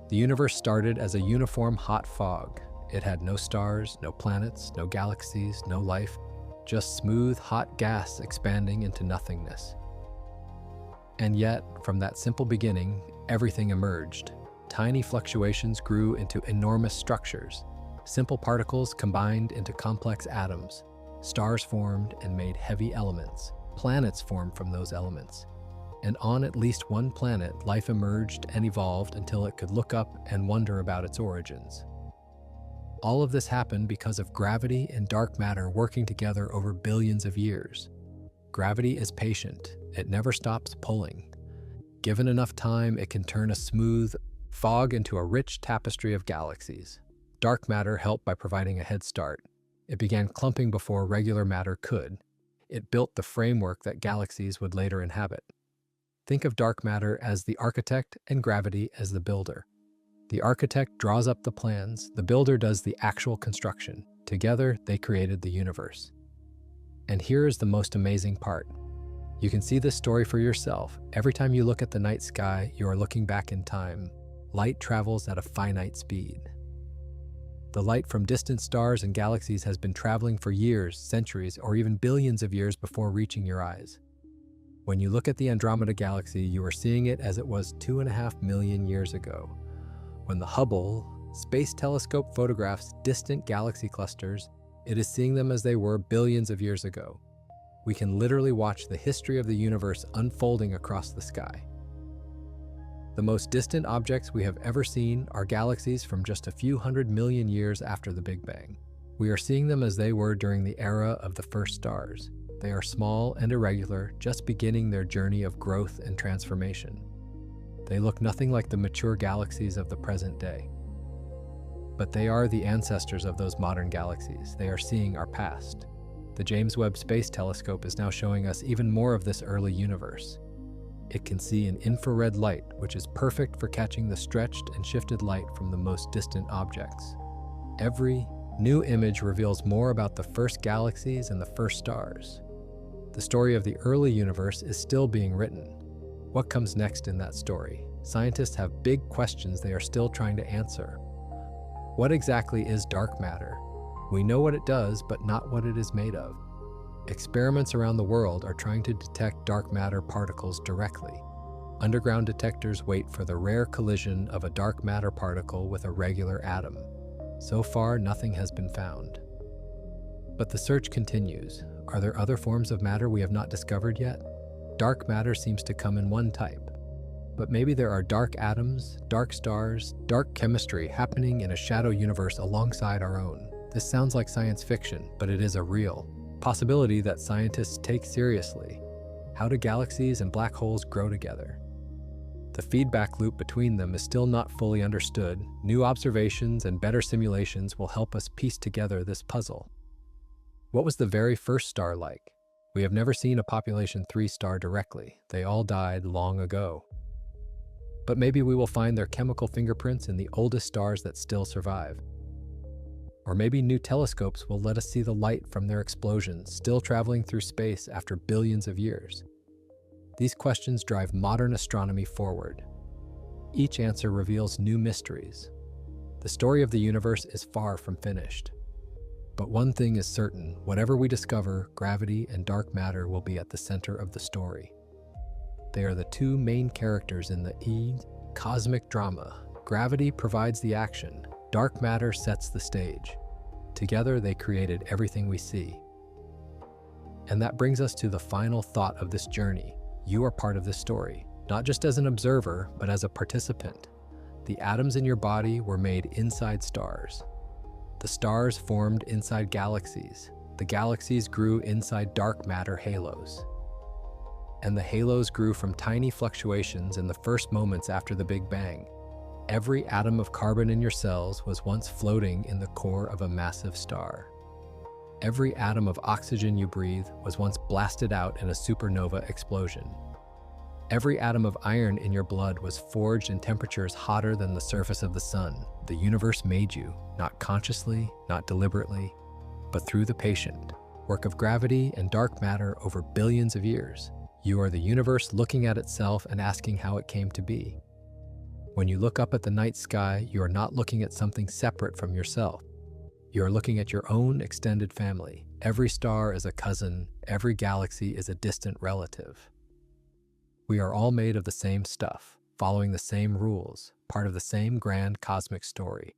The universe started as a uniform hot fog. It had no stars, no planets, no galaxies, no life, just smooth, hot gas expanding into nothingness. And yet, from that simple beginning, everything emerged. Tiny fluctuations grew into enormous structures. Simple particles combined into complex atoms. Stars formed and made heavy elements. Planets formed from those elements. And on at least one planet, life emerged and evolved until it could look up and wonder about its origins. All of this happened because of gravity and dark matter working together over billions of years. Gravity is patient. It never stops pulling. Given enough time, it can turn a smooth fog into a rich tapestry of galaxies. Dark matter helped by providing a head start. It began clumping before regular matter could. It built the framework that galaxies would later inhabit. Think of dark matter as the architect and gravity as the builder. The architect draws up the plans, the builder does the actual construction. Together, they created the universe. And here is the most amazing part. You can see this story for yourself. Every time you look at the night sky, you are looking back in time. Light travels at a finite speed. The light from distant stars and galaxies has been traveling for years, centuries, or even billions of years before reaching your eyes. When you look at the Andromeda Galaxy, you are seeing it as it was 2.5 million years ago. When the Hubble, Space telescope photographs distant galaxy clusters. It is seeing them as they were billions of years ago. We can literally watch the history of the universe unfolding across the sky. The most distant objects we have ever seen are galaxies from just a few 100 million years after the Big Bang. We are seeing them as they were during the era of the first stars. They are small and irregular, just beginning their journey of growth and transformation. They look nothing like the mature galaxies of the present day. But they are the ancestors of those modern galaxies. They are seeing our past. The James Webb Space Telescope is now showing us even more of this early universe. It can see an infrared light, which is perfect for catching the stretched and shifted light from the most distant objects. Every new image reveals more about the first galaxies and the first stars. The story of the early universe is still being written. What comes next in that story? Scientists have big questions they are still trying to answer. What exactly is dark matter? We know what it does, but not what it is made of. Experiments around the world are trying to detect dark matter particles directly. Underground detectors wait for the rare collision of a dark matter particle with a regular atom. So far, nothing has been found. But the search continues. Are there other forms of matter we have not discovered yet? Dark matter seems to come in one type. But maybe there are dark atoms, dark stars, dark chemistry happening in a shadow universe alongside our own. This sounds like science fiction, but it is a real possibility that scientists take seriously. How do galaxies and black holes grow together? The feedback loop between them is still not fully understood. New observations and better simulations will help us piece together this puzzle. What was the very first star like? We have never seen a population 3 star directly. They all died long ago. But maybe we will find their chemical fingerprints in the oldest stars that still survive. Or maybe new telescopes will let us see the light from their explosions, still traveling through space after billions of years. These questions drive modern astronomy forward. Each answer reveals new mysteries. The story of the universe is far from finished. But one thing is certain: whatever we discover, gravity and dark matter will be at the center of the story. They are the two main characters in the cosmic drama. Gravity provides the action. Dark matter sets the stage. Together, they created everything we see. And that brings us to the final thought of this journey. You are part of this story, not just as an observer, but as a participant. The atoms in your body were made inside stars. The stars formed inside galaxies. The galaxies grew inside dark matter halos. And the halos grew from tiny fluctuations in the first moments after the Big Bang. Every atom of carbon in your cells was once floating in the core of a massive star. Every atom of oxygen you breathe was once blasted out in a supernova explosion. Every atom of iron in your blood was forged in temperatures hotter than the surface of the sun. The universe made you, not consciously, not deliberately, but through the patient work of gravity and dark matter over billions of years. You are the universe looking at itself and asking how it came to be. When you look up at the night sky, you are not looking at something separate from yourself. You are looking at your own extended family. Every star is a cousin. Every galaxy is a distant relative. We are all made of the same stuff, following the same rules, part of the same grand cosmic story.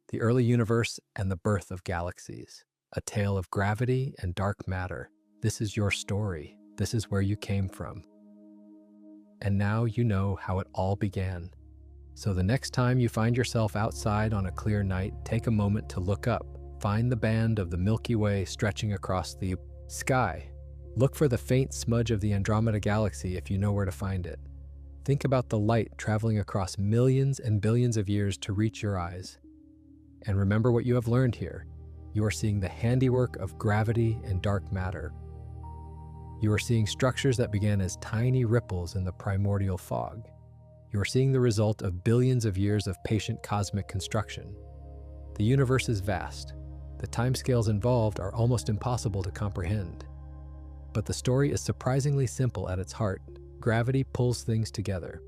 The early universe and the birth of galaxies. A tale of gravity and dark matter. This is your story. This is where you came from. And now you know how it all began. So the next time you find yourself outside on a clear night, take a moment to look up. Find the band of the Milky Way stretching across the sky. Look for the faint smudge of the Andromeda Galaxy if you know where to find it. Think about the light traveling across millions and billions of years to reach your eyes. And remember what you have learned here. You are seeing the handiwork of gravity and dark matter. You are seeing structures that began as tiny ripples in the primordial fog. You are seeing the result of billions of years of patient cosmic construction. The universe is vast. The timescales involved are almost impossible to comprehend. But the story is surprisingly simple at its heart. Gravity pulls things together.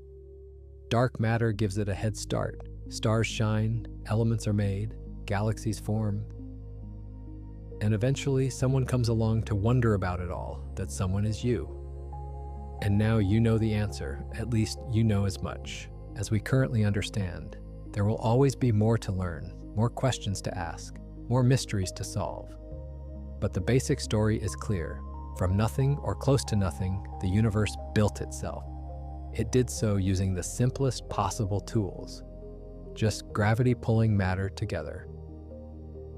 Dark matter gives it a head start. Stars shine, elements are made, galaxies form. And eventually, someone comes along to wonder about it all. That someone is you. And now you know the answer. At least you know as much as we currently understand. There will always be more to learn, more questions to ask, more mysteries to solve. But the basic story is clear. From nothing or close to nothing, the universe built itself. It did so using the simplest possible tools. Just gravity pulling matter together.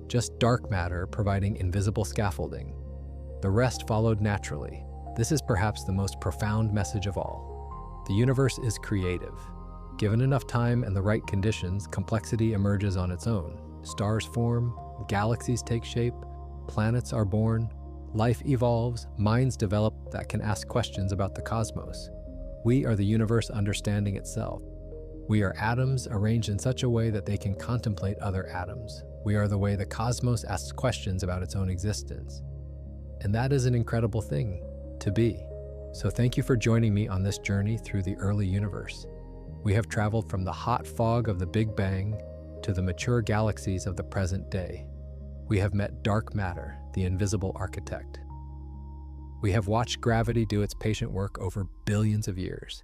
Just dark matter providing invisible scaffolding. The rest followed naturally. This is perhaps the most profound message of all. The universe is creative. Given enough time and the right conditions, complexity emerges on its own. Stars form, galaxies take shape, planets are born, life evolves, minds develop that can ask questions about the cosmos. We are the universe understanding itself. We are atoms arranged in such a way that they can contemplate other atoms. We are the way the cosmos asks questions about its own existence. And that is an incredible thing to be. So thank you for joining me on this journey through the early universe. We have traveled from the hot fog of the Big Bang to the mature galaxies of the present day. We have met dark matter, the invisible architect. We have watched gravity do its patient work over billions of years.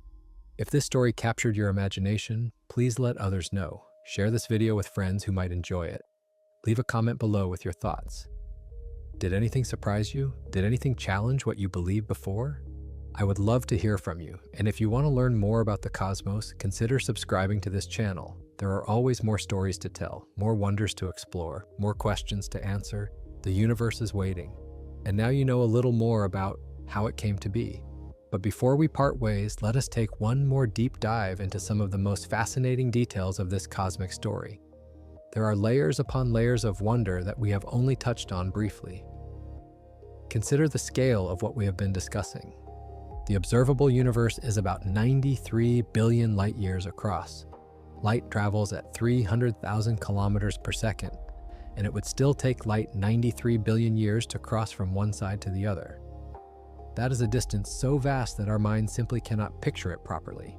If this story captured your imagination, please let others know. Share this video with friends who might enjoy it. Leave a comment below with your thoughts. Did anything surprise you? Did anything challenge what you believed before? I would love to hear from you, and if you want to learn more about the cosmos, consider subscribing to this channel. There are always more stories to tell, more wonders to explore, more questions to answer. The universe is waiting. And now you know a little more about how it came to be. But before we part ways, let us take one more deep dive into some of the most fascinating details of this cosmic story. There are layers upon layers of wonder that we have only touched on briefly. Consider the scale of what we have been discussing. The observable universe is about 93 billion light years across. Light travels at 300,000 kilometers per second, and it would still take light 93 billion years to cross from one side to the other. That is a distance so vast that our minds simply cannot picture it properly.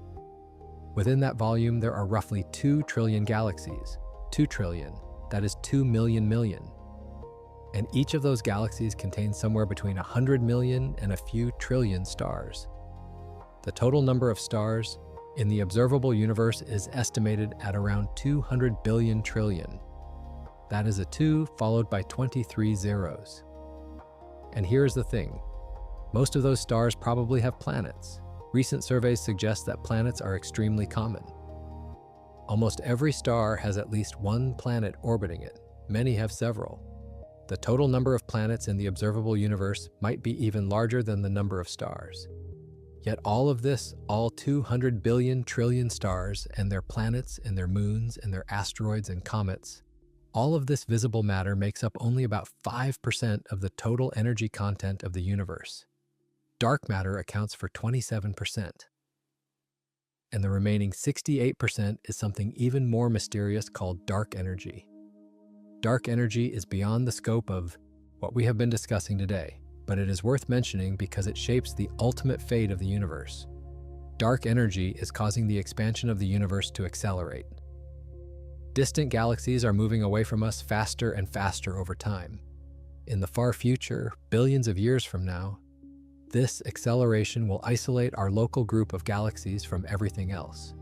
Within that volume, there are roughly 2 trillion galaxies. 2 trillion, that is 2 million million. And each of those galaxies contains somewhere between 100 million and a few trillion stars. The total number of stars in the observable universe is estimated at around 200 billion trillion. That is a 2 followed by 23 zeros. And here's the thing. Most of those stars probably have planets. Recent surveys suggest that planets are extremely common. Almost every star has at least one planet orbiting it. Many have several. The total number of planets in the observable universe might be even larger than the number of stars. Yet all of this, all 200 billion trillion stars and their planets and their moons and their asteroids and comets, all of this visible matter makes up only about 5% of the total energy content of the universe. Dark matter accounts for 27%. And the remaining 68% is something even more mysterious called dark energy. Dark energy is beyond the scope of what we have been discussing today, but it is worth mentioning because it shapes the ultimate fate of the universe. Dark energy is causing the expansion of the universe to accelerate. Distant galaxies are moving away from us faster and faster over time. In the far future, billions of years from now, this acceleration will isolate our local group of galaxies from everything else.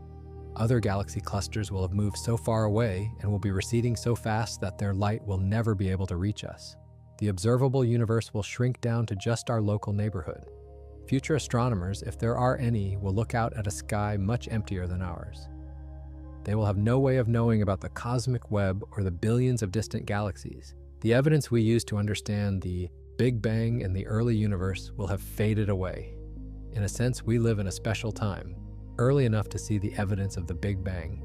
Other galaxy clusters will have moved so far away and will be receding so fast that their light will never be able to reach us. The observable universe will shrink down to just our local neighborhood. Future astronomers, if there are any, will look out at a sky much emptier than ours. They will have no way of knowing about the cosmic web or the billions of distant galaxies. The evidence we use to understand the Big Bang and the early universe will have faded away. In a sense, we live in a special time, early enough to see the evidence of the Big Bang,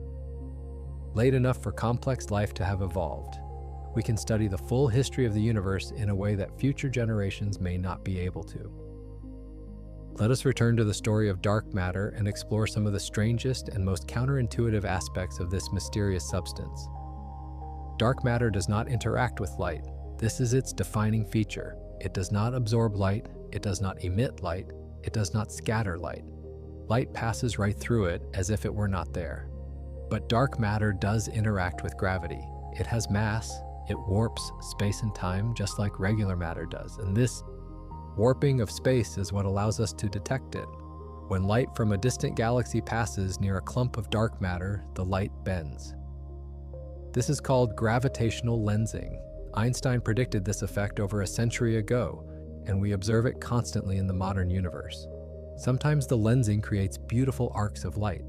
late enough for complex life to have evolved. We can study the full history of the universe in a way that future generations may not be able to. Let us return to the story of dark matter and explore some of the strangest and most counterintuitive aspects of this mysterious substance. Dark matter does not interact with light. This is its defining feature. It does not absorb light, it does not emit light, it does not scatter light. Light passes right through it as if it were not there. But dark matter does interact with gravity. It has mass, it warps space and time just like regular matter does, and this warping of space is what allows us to detect it. When light from a distant galaxy passes near a clump of dark matter, the light bends. This is called gravitational lensing. Einstein predicted this effect over a century ago, and we observe it constantly in the modern universe. Sometimes the lensing creates beautiful arcs of light.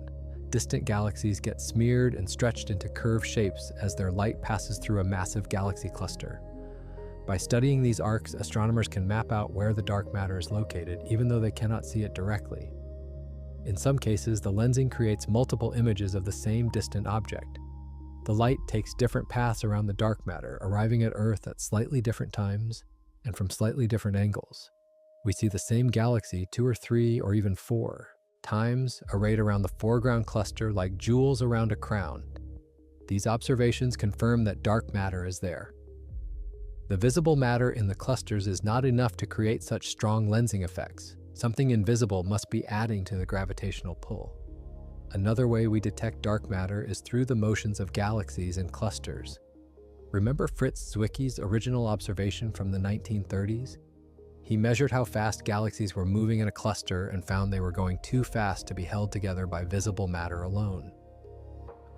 Distant galaxies get smeared and stretched into curved shapes as their light passes through a massive galaxy cluster. By studying these arcs, astronomers can map out where the dark matter is located, even though they cannot see it directly. In some cases, the lensing creates multiple images of the same distant object. The light takes different paths around the dark matter, arriving at Earth at slightly different times and from slightly different angles. We see the same galaxy 2 or 3 or even 4 times arrayed around the foreground cluster like jewels around a crown. These observations confirm that dark matter is there. The visible matter in the clusters is not enough to create such strong lensing effects. Something invisible must be adding to the gravitational pull. Another way we detect dark matter is through the motions of galaxies and clusters. Remember Fritz Zwicky's original observation from the 1930s? He measured how fast galaxies were moving in a cluster and found they were going too fast to be held together by visible matter alone.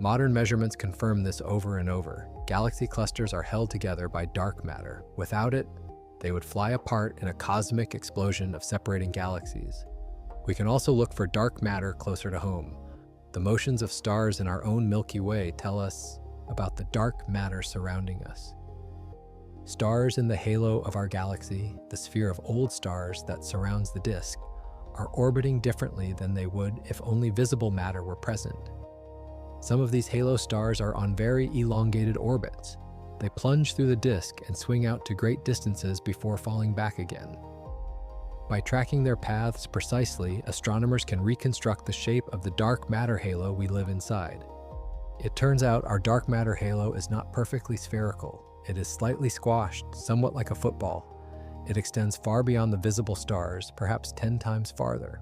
Modern measurements confirm this over and over. Galaxy clusters are held together by dark matter. Without it, they would fly apart in a cosmic explosion of separating galaxies. We can also look for dark matter closer to home. The motions of stars in our own Milky Way tell us about the dark matter surrounding us. Stars in the halo of our galaxy, the sphere of old stars that surrounds the disk, are orbiting differently than they would if only visible matter were present. Some of these halo stars are on very elongated orbits. They plunge through the disk and swing out to great distances before falling back again. By tracking their paths precisely, astronomers can reconstruct the shape of the dark matter halo we live inside. It turns out our dark matter halo is not perfectly spherical. It is slightly squashed, somewhat like a football. It extends far beyond the visible stars, perhaps 10 times farther.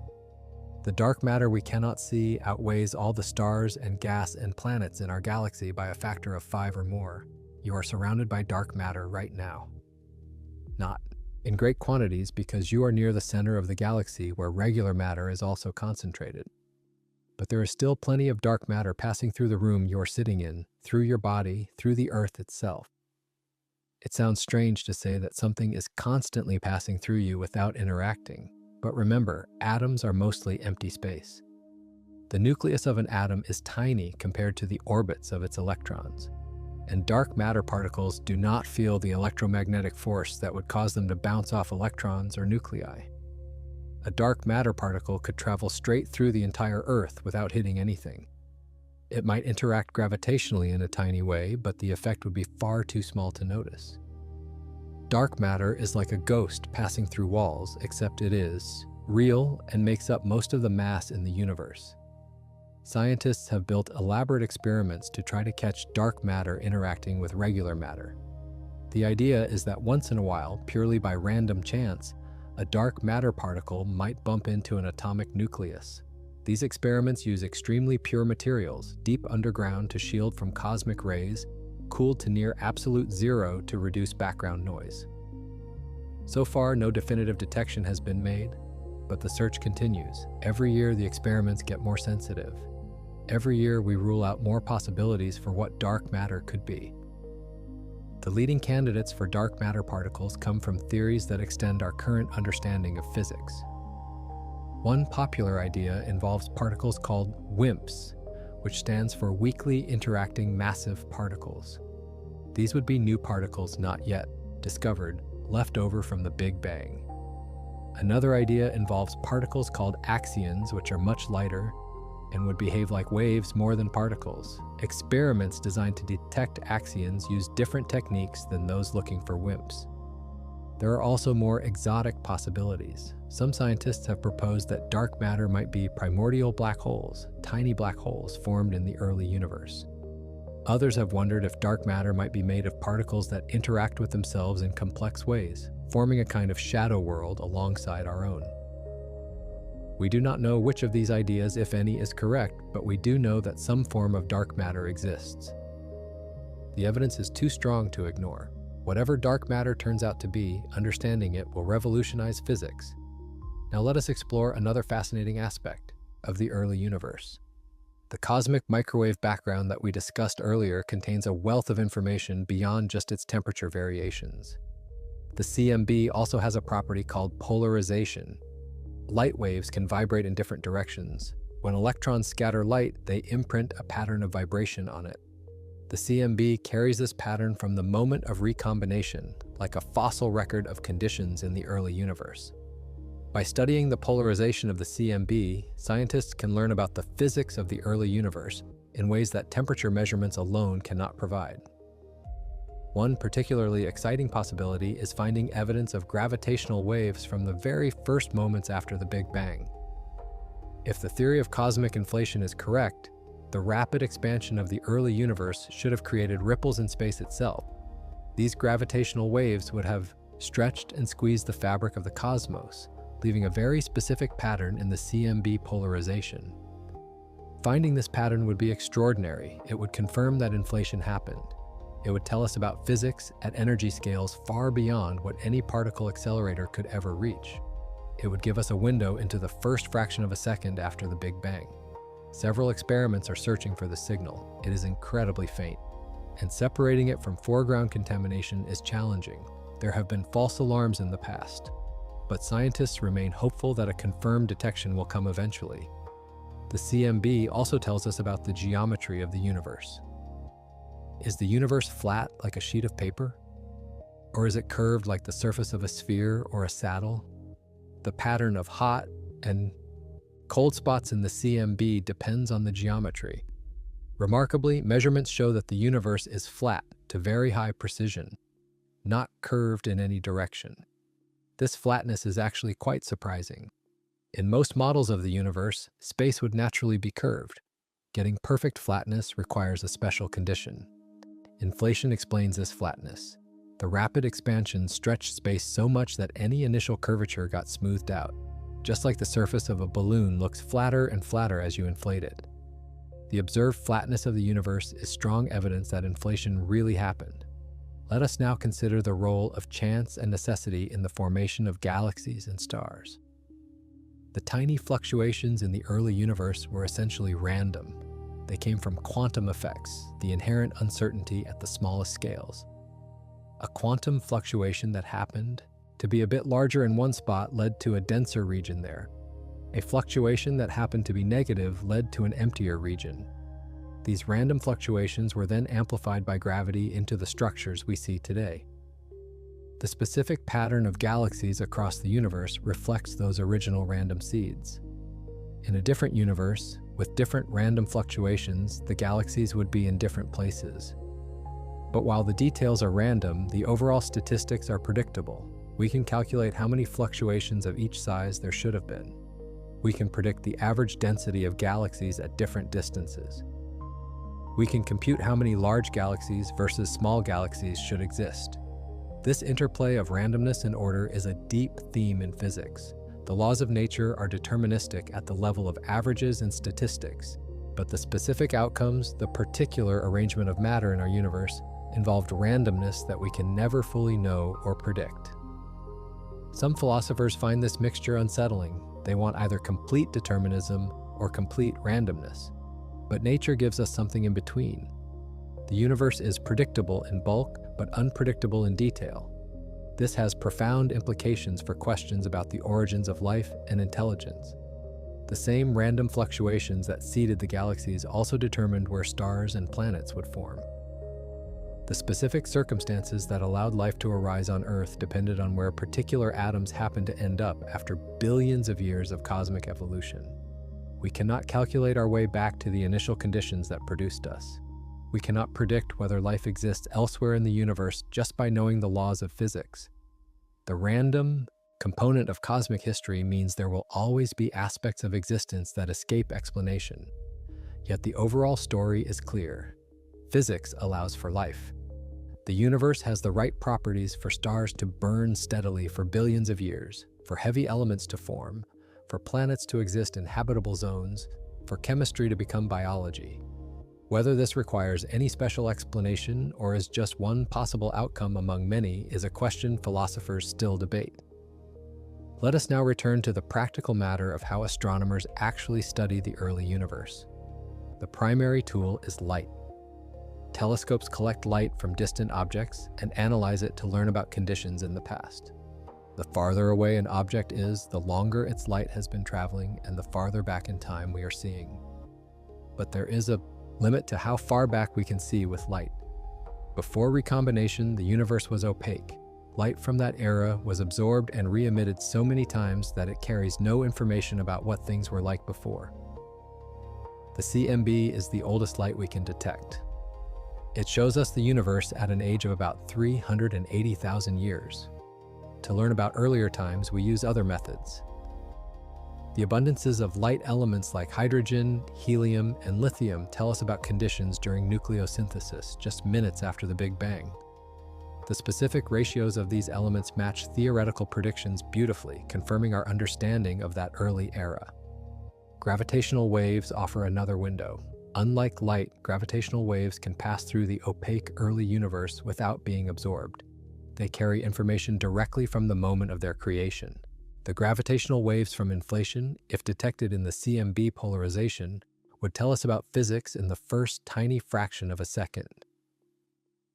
The dark matter we cannot see outweighs all the stars and gas and planets in our galaxy by a factor of 5 or more. You are surrounded by dark matter right now. Not in great quantities because you are near the center of the galaxy where regular matter is also concentrated. But there is still plenty of dark matter passing through the room you're sitting in, through your body, through the Earth itself. It sounds strange to say that something is constantly passing through you without interacting, but remember, atoms are mostly empty space. The nucleus of an atom is tiny compared to the orbits of its electrons, and dark matter particles do not feel the electromagnetic force that would cause them to bounce off electrons or nuclei. A dark matter particle could travel straight through the entire Earth without hitting anything. It might interact gravitationally in a tiny way, but the effect would be far too small to notice. Dark matter is like a ghost passing through walls, except it is real and makes up most of the mass in the universe. Scientists have built elaborate experiments to try to catch dark matter interacting with regular matter. The idea is that once in a while, purely by random chance, a dark matter particle might bump into an atomic nucleus. These experiments use extremely pure materials, deep underground to shield from cosmic rays, cooled to near absolute zero to reduce background noise. So far, no definitive detection has been made, but the search continues. Every year, the experiments get more sensitive. Every year, we rule out more possibilities for what dark matter could be. The leading candidates for dark matter particles come from theories that extend our current understanding of physics. One popular idea involves particles called WIMPs, which stands for Weakly Interacting Massive Particles. These would be new particles not yet discovered, left over from the Big Bang. Another idea involves particles called axions, which are much lighter and would behave like waves more than particles. Experiments designed to detect axions use different techniques than those looking for WIMPs. There are also more exotic possibilities. Some scientists have proposed that dark matter might be primordial black holes, tiny black holes formed in the early universe. Others have wondered if dark matter might be made of particles that interact with themselves in complex ways, forming a kind of shadow world alongside our own. We do not know which of these ideas, if any, is correct, but we do know that some form of dark matter exists. The evidence is too strong to ignore. Whatever dark matter turns out to be, understanding it will revolutionize physics. Now let us explore another fascinating aspect of the early universe. The cosmic microwave background that we discussed earlier contains a wealth of information beyond just its temperature variations. The CMB also has a property called polarization. Light waves can vibrate in different directions. When electrons scatter light, they imprint a pattern of vibration on it. The CMB carries this pattern from the moment of recombination, like a fossil record of conditions in the early universe. By studying the polarization of the CMB, scientists can learn about the physics of the early universe in ways that temperature measurements alone cannot provide. One particularly exciting possibility is finding evidence of gravitational waves from the very first moments after the Big Bang. If the theory of cosmic inflation is correct, the rapid expansion of the early universe should have created ripples in space itself. These gravitational waves would have stretched and squeezed the fabric of the cosmos, leaving a very specific pattern in the CMB polarization. Finding this pattern would be extraordinary. It would confirm that inflation happened. It would tell us about physics at energy scales far beyond what any particle accelerator could ever reach. It would give us a window into the first fraction of a second after the Big Bang. Several experiments are searching for the signal. It is incredibly faint, and separating it from foreground contamination is challenging. There have been false alarms in the past, but scientists remain hopeful that a confirmed detection will come eventually. The CMB also tells us about the geometry of the universe. Is the universe flat like a sheet of paper? Or is it curved like the surface of a sphere or a saddle? The pattern of hot and cold spots in the CMB depends on the geometry. Remarkably, measurements show that the universe is flat to very high precision, not curved in any direction. This flatness is actually quite surprising. In most models of the universe, space would naturally be curved. Getting perfect flatness requires a special condition. Inflation explains this flatness. The rapid expansion stretched space so much that any initial curvature got smoothed out, just like the surface of a balloon looks flatter and flatter as you inflate it. The observed flatness of the universe is strong evidence that inflation really happened. Let us now consider the role of chance and necessity in the formation of galaxies and stars. The tiny fluctuations in the early universe were essentially random. They came from quantum effects, the inherent uncertainty at the smallest scales. A quantum fluctuation that happened to be a bit larger in one spot led to a denser region there. A fluctuation that happened to be negative led to an emptier region. These random fluctuations were then amplified by gravity into the structures we see today. The specific pattern of galaxies across the universe reflects those original random seeds. In a different universe, with different random fluctuations, the galaxies would be in different places. But while the details are random, the overall statistics are predictable. We can calculate how many fluctuations of each size there should have been. We can predict the average density of galaxies at different distances. We can compute how many large galaxies versus small galaxies should exist. This interplay of randomness and order is a deep theme in physics. The laws of nature are deterministic at the level of averages and statistics, but the specific outcomes, the particular arrangement of matter in our universe, involved randomness that we can never fully know or predict. Some philosophers find this mixture unsettling. They want either complete determinism or complete randomness. But nature gives us something in between. The universe is predictable in bulk, but unpredictable in detail. This has profound implications for questions about the origins of life and intelligence. The same random fluctuations that seeded the galaxies also determined where stars and planets would form. The specific circumstances that allowed life to arise on Earth depended on where particular atoms happened to end up after billions of years of cosmic evolution. We cannot calculate our way back to the initial conditions that produced us. We cannot predict whether life exists elsewhere in the universe just by knowing the laws of physics. The random component of cosmic history means there will always be aspects of existence that escape explanation. Yet the overall story is clear. Physics allows for life. The universe has the right properties for stars to burn steadily for billions of years, for heavy elements to form, for planets to exist in habitable zones, for chemistry to become biology. Whether this requires any special explanation or is just one possible outcome among many is a question philosophers still debate. Let us now return to the practical matter of how astronomers actually study the early universe. The primary tool is light. Telescopes collect light from distant objects and analyze it to learn about conditions in the past. The farther away an object is, the longer its light has been traveling and the farther back in time we are seeing. But there is a limit to how far back we can see with light. Before recombination, the universe was opaque. Light from that era was absorbed and re-emitted so many times that it carries no information about what things were like before. The CMB is the oldest light we can detect. It shows us the universe at an age of about 380,000 years. To learn about earlier times, we use other methods. The abundances of light elements like hydrogen, helium, and lithium tell us about conditions during nucleosynthesis, just minutes after the Big Bang. The specific ratios of these elements match theoretical predictions beautifully, confirming our understanding of that early era. Gravitational waves offer another window. Unlike light, gravitational waves can pass through the opaque early universe without being absorbed. They carry information directly from the moment of their creation. The gravitational waves from inflation, if detected in the CMB polarization, would tell us about physics in the first tiny fraction of a second.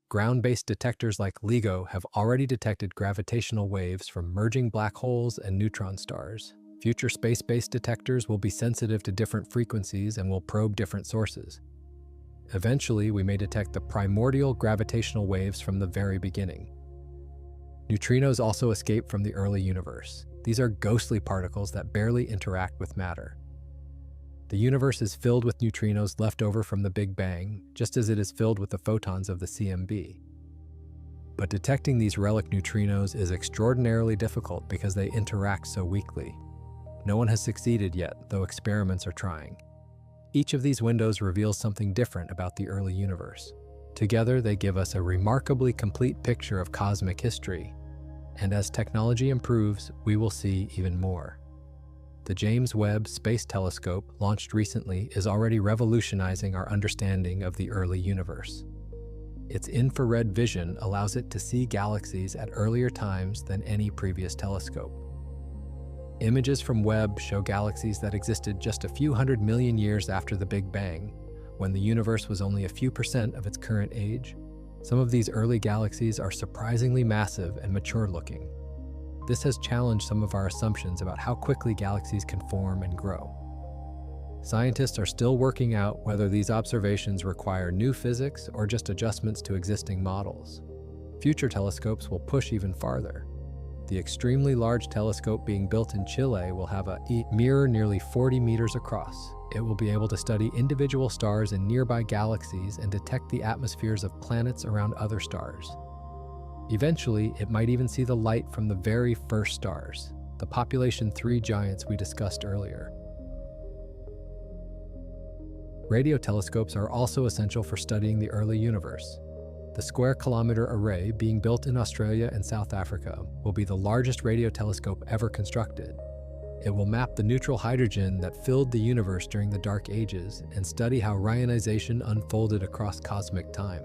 Ground-based detectors like LIGO have already detected gravitational waves from merging black holes and neutron stars. Future space-based detectors will be sensitive to different frequencies and will probe different sources. Eventually, we may detect the primordial gravitational waves from the very beginning. Neutrinos also escape from the early universe. These are ghostly particles that barely interact with matter. The universe is filled with neutrinos left over from the Big Bang, just as it is filled with the photons of the CMB. But detecting these relic neutrinos is extraordinarily difficult because they interact so weakly. No one has succeeded yet, though experiments are trying. Each of these windows reveals something different about the early universe. Together, they give us a remarkably complete picture of cosmic history. And as technology improves, we will see even more. The James Webb Space Telescope, launched recently, is already revolutionizing our understanding of the early universe. Its infrared vision allows it to see galaxies at earlier times than any previous telescope. Images from Webb show galaxies that existed just a few 100 million years after the Big Bang, when the universe was only a few % of its current age. Some of these early galaxies are surprisingly massive and mature-looking. This has challenged some of our assumptions about how quickly galaxies can form and grow. Scientists are still working out whether these observations require new physics or just adjustments to existing models. Future telescopes will push even farther. The extremely large telescope being built in Chile will have a mirror nearly 40 meters across. It will be able to study individual stars in nearby galaxies and detect the atmospheres of planets around other stars. Eventually, it might even see the light from the very first stars, the population 3 giants we discussed earlier. Radio telescopes are also essential for studying the early universe. The square-kilometer array being built in Australia and South Africa will be the largest radio telescope ever constructed. It will map the neutral hydrogen that filled the universe during the Dark Ages and study how ionization unfolded across cosmic time.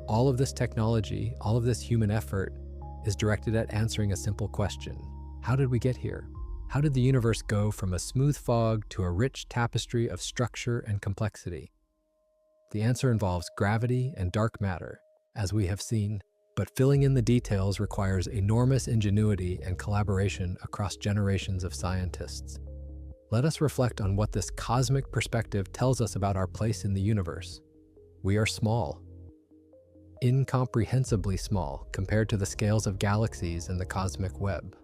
All of this technology, all of this human effort, is directed at answering a simple question. How did we get here? How did the universe go from a smooth fog to a rich tapestry of structure and complexity? The answer involves gravity and dark matter, as we have seen, but filling in the details requires enormous ingenuity and collaboration across generations of scientists. Let us reflect on what this cosmic perspective tells us about our place in the universe. We are small, incomprehensibly small compared to the scales of galaxies and the cosmic web.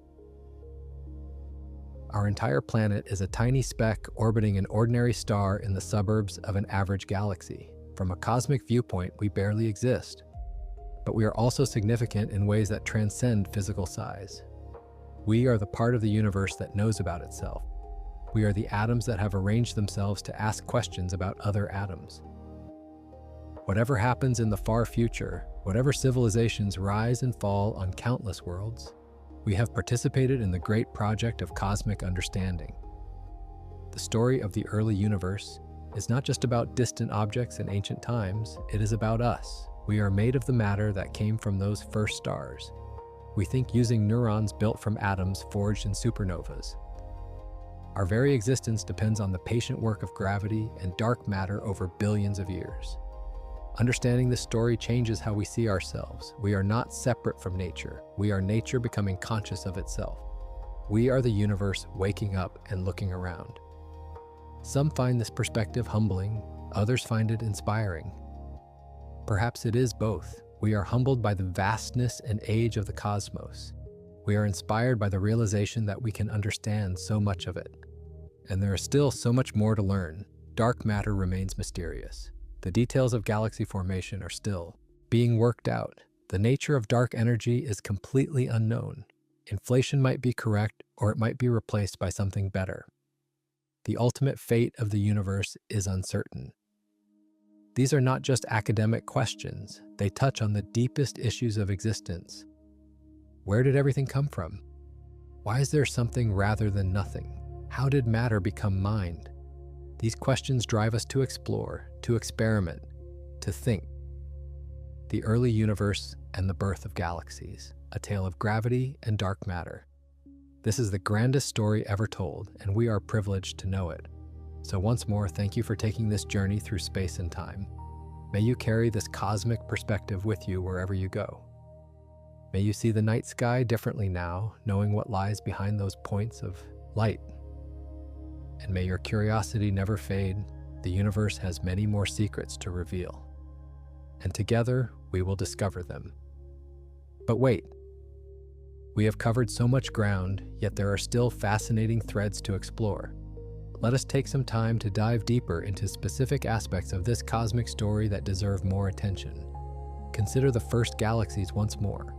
Our entire planet is a tiny speck orbiting an ordinary star in the suburbs of an average galaxy. From a cosmic viewpoint, we barely exist. But we are also significant in ways that transcend physical size. We are the part of the universe that knows about itself. We are the atoms that have arranged themselves to ask questions about other atoms. Whatever happens in the far future, whatever civilizations rise and fall on countless worlds, we have participated in the great project of cosmic understanding. The story of the early universe is not just about distant objects in ancient times, it is about us. We are made of the matter that came from those first stars. We think using neurons built from atoms forged in supernovas. Our very existence depends on the patient work of gravity and dark matter over billions of years. Understanding this story changes how we see ourselves. We are not separate from nature. We are nature becoming conscious of itself. We are the universe waking up and looking around. Some find this perspective humbling, others find it inspiring. Perhaps it is both. We are humbled by the vastness and age of the cosmos. We are inspired by the realization that we can understand so much of it. And there is still so much more to learn. Dark matter remains mysterious. The details of galaxy formation are still being worked out. The nature of dark energy is completely unknown. Inflation might be correct, or it might be replaced by something better. The ultimate fate of the universe is uncertain. These are not just academic questions. They touch on the deepest issues of existence. Where did everything come from? Why is there something rather than nothing? How did matter become mind? These questions drive us to explore, to experiment, to think. The early universe and the birth of galaxies, a tale of gravity and dark matter. This is the grandest story ever told, and we are privileged to know it. So once more, thank you for taking this journey through space and time. May you carry this cosmic perspective with you wherever you go. May you see the night sky differently now, knowing what lies behind those points of light. And may your curiosity never fade. The universe has many more secrets to reveal. And together, we will discover them. But wait. We have covered so much ground, yet there are still fascinating threads to explore. Let us take some time to dive deeper into specific aspects of this cosmic story that deserve more attention. Consider the first galaxies once more.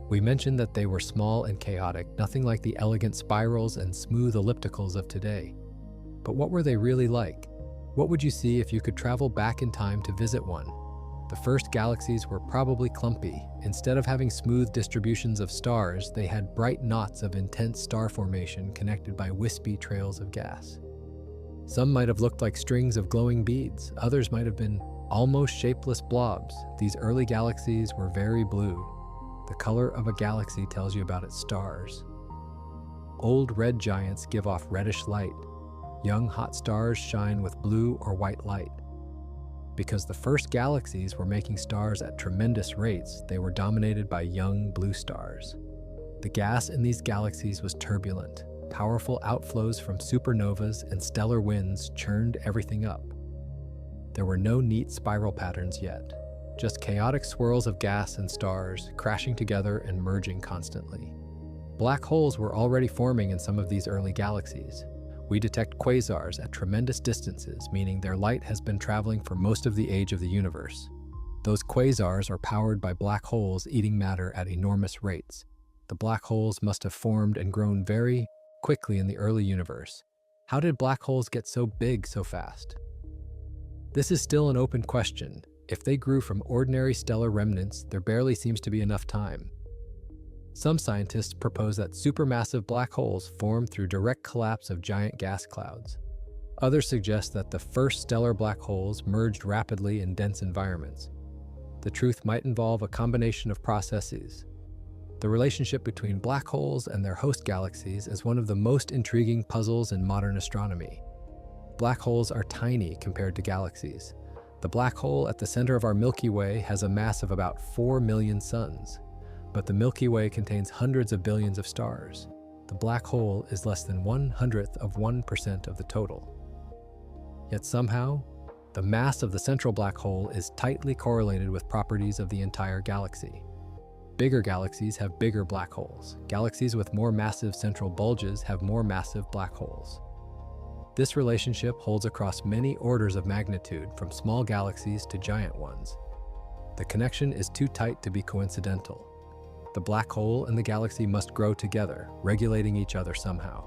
We mentioned that they were small and chaotic, nothing like the elegant spirals and smooth ellipticals of today. But what were they really like? What would you see if you could travel back in time to visit one? The first galaxies were probably clumpy. Instead of having smooth distributions of stars, they had bright knots of intense star formation connected by wispy trails of gas. Some might have looked like strings of glowing beads. Others might have been almost shapeless blobs. These early galaxies were very blue. The color of a galaxy tells you about its stars. Old red giants give off reddish light. Young hot stars shine with blue or white light. Because the first galaxies were making stars at tremendous rates, they were dominated by young blue stars. The gas in these galaxies was turbulent. Powerful outflows from supernovas and stellar winds churned everything up. There were no neat spiral patterns yet, just chaotic swirls of gas and stars crashing together and merging constantly. Black holes were already forming in some of these early galaxies. We detect quasars at tremendous distances, meaning their light has been traveling for most of the age of the universe. Those quasars are powered by black holes eating matter at enormous rates. The black holes must have formed and grown very quickly in the early universe. How did black holes get so big so fast? This is still an open question. If they grew from ordinary stellar remnants, there barely seems to be enough time. Some scientists propose that supermassive black holes form through direct collapse of giant gas clouds. Others suggest that the first stellar black holes merged rapidly in dense environments. The truth might involve a combination of processes. The relationship between black holes and their host galaxies is one of the most intriguing puzzles in modern astronomy. Black holes are tiny compared to galaxies. The black hole at the center of our Milky Way has a mass of about 4 million suns. But the Milky Way contains hundreds of billions of stars. The black hole is less than 1/100th of 1% of the total. Yet somehow, the mass of the central black hole is tightly correlated with properties of the entire galaxy. Bigger galaxies have bigger black holes. Galaxies with more massive central bulges have more massive black holes. This relationship holds across many orders of magnitude, from small galaxies to giant ones. The connection is too tight to be coincidental. The black hole and the galaxy must grow together, regulating each other somehow.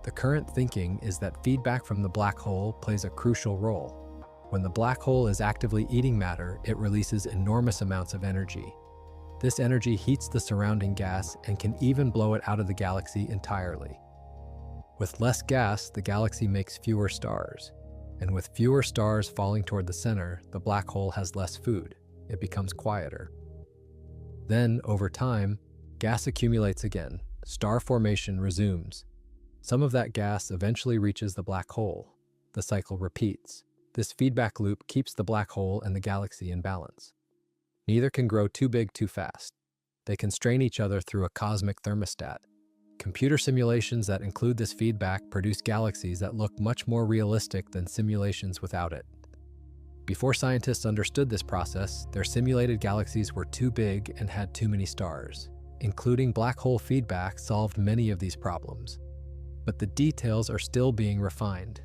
The current thinking is that feedback from the black hole plays a crucial role. When the black hole is actively eating matter, it releases enormous amounts of energy. This energy heats the surrounding gas and can even blow it out of the galaxy entirely. With less gas, the galaxy makes fewer stars. And with fewer stars falling toward the center, the black hole has less food. It becomes quieter. Then, over time, gas accumulates again. Star formation resumes. Some of that gas eventually reaches the black hole. The cycle repeats. This feedback loop keeps the black hole and the galaxy in balance. Neither can grow too big too fast. They constrain each other through a cosmic thermostat. Computer simulations that include this feedback produce galaxies that look much more realistic than simulations without it. Before scientists understood this process, their simulated galaxies were too big and had too many stars. Including black hole feedback solved many of these problems. But the details are still being refined.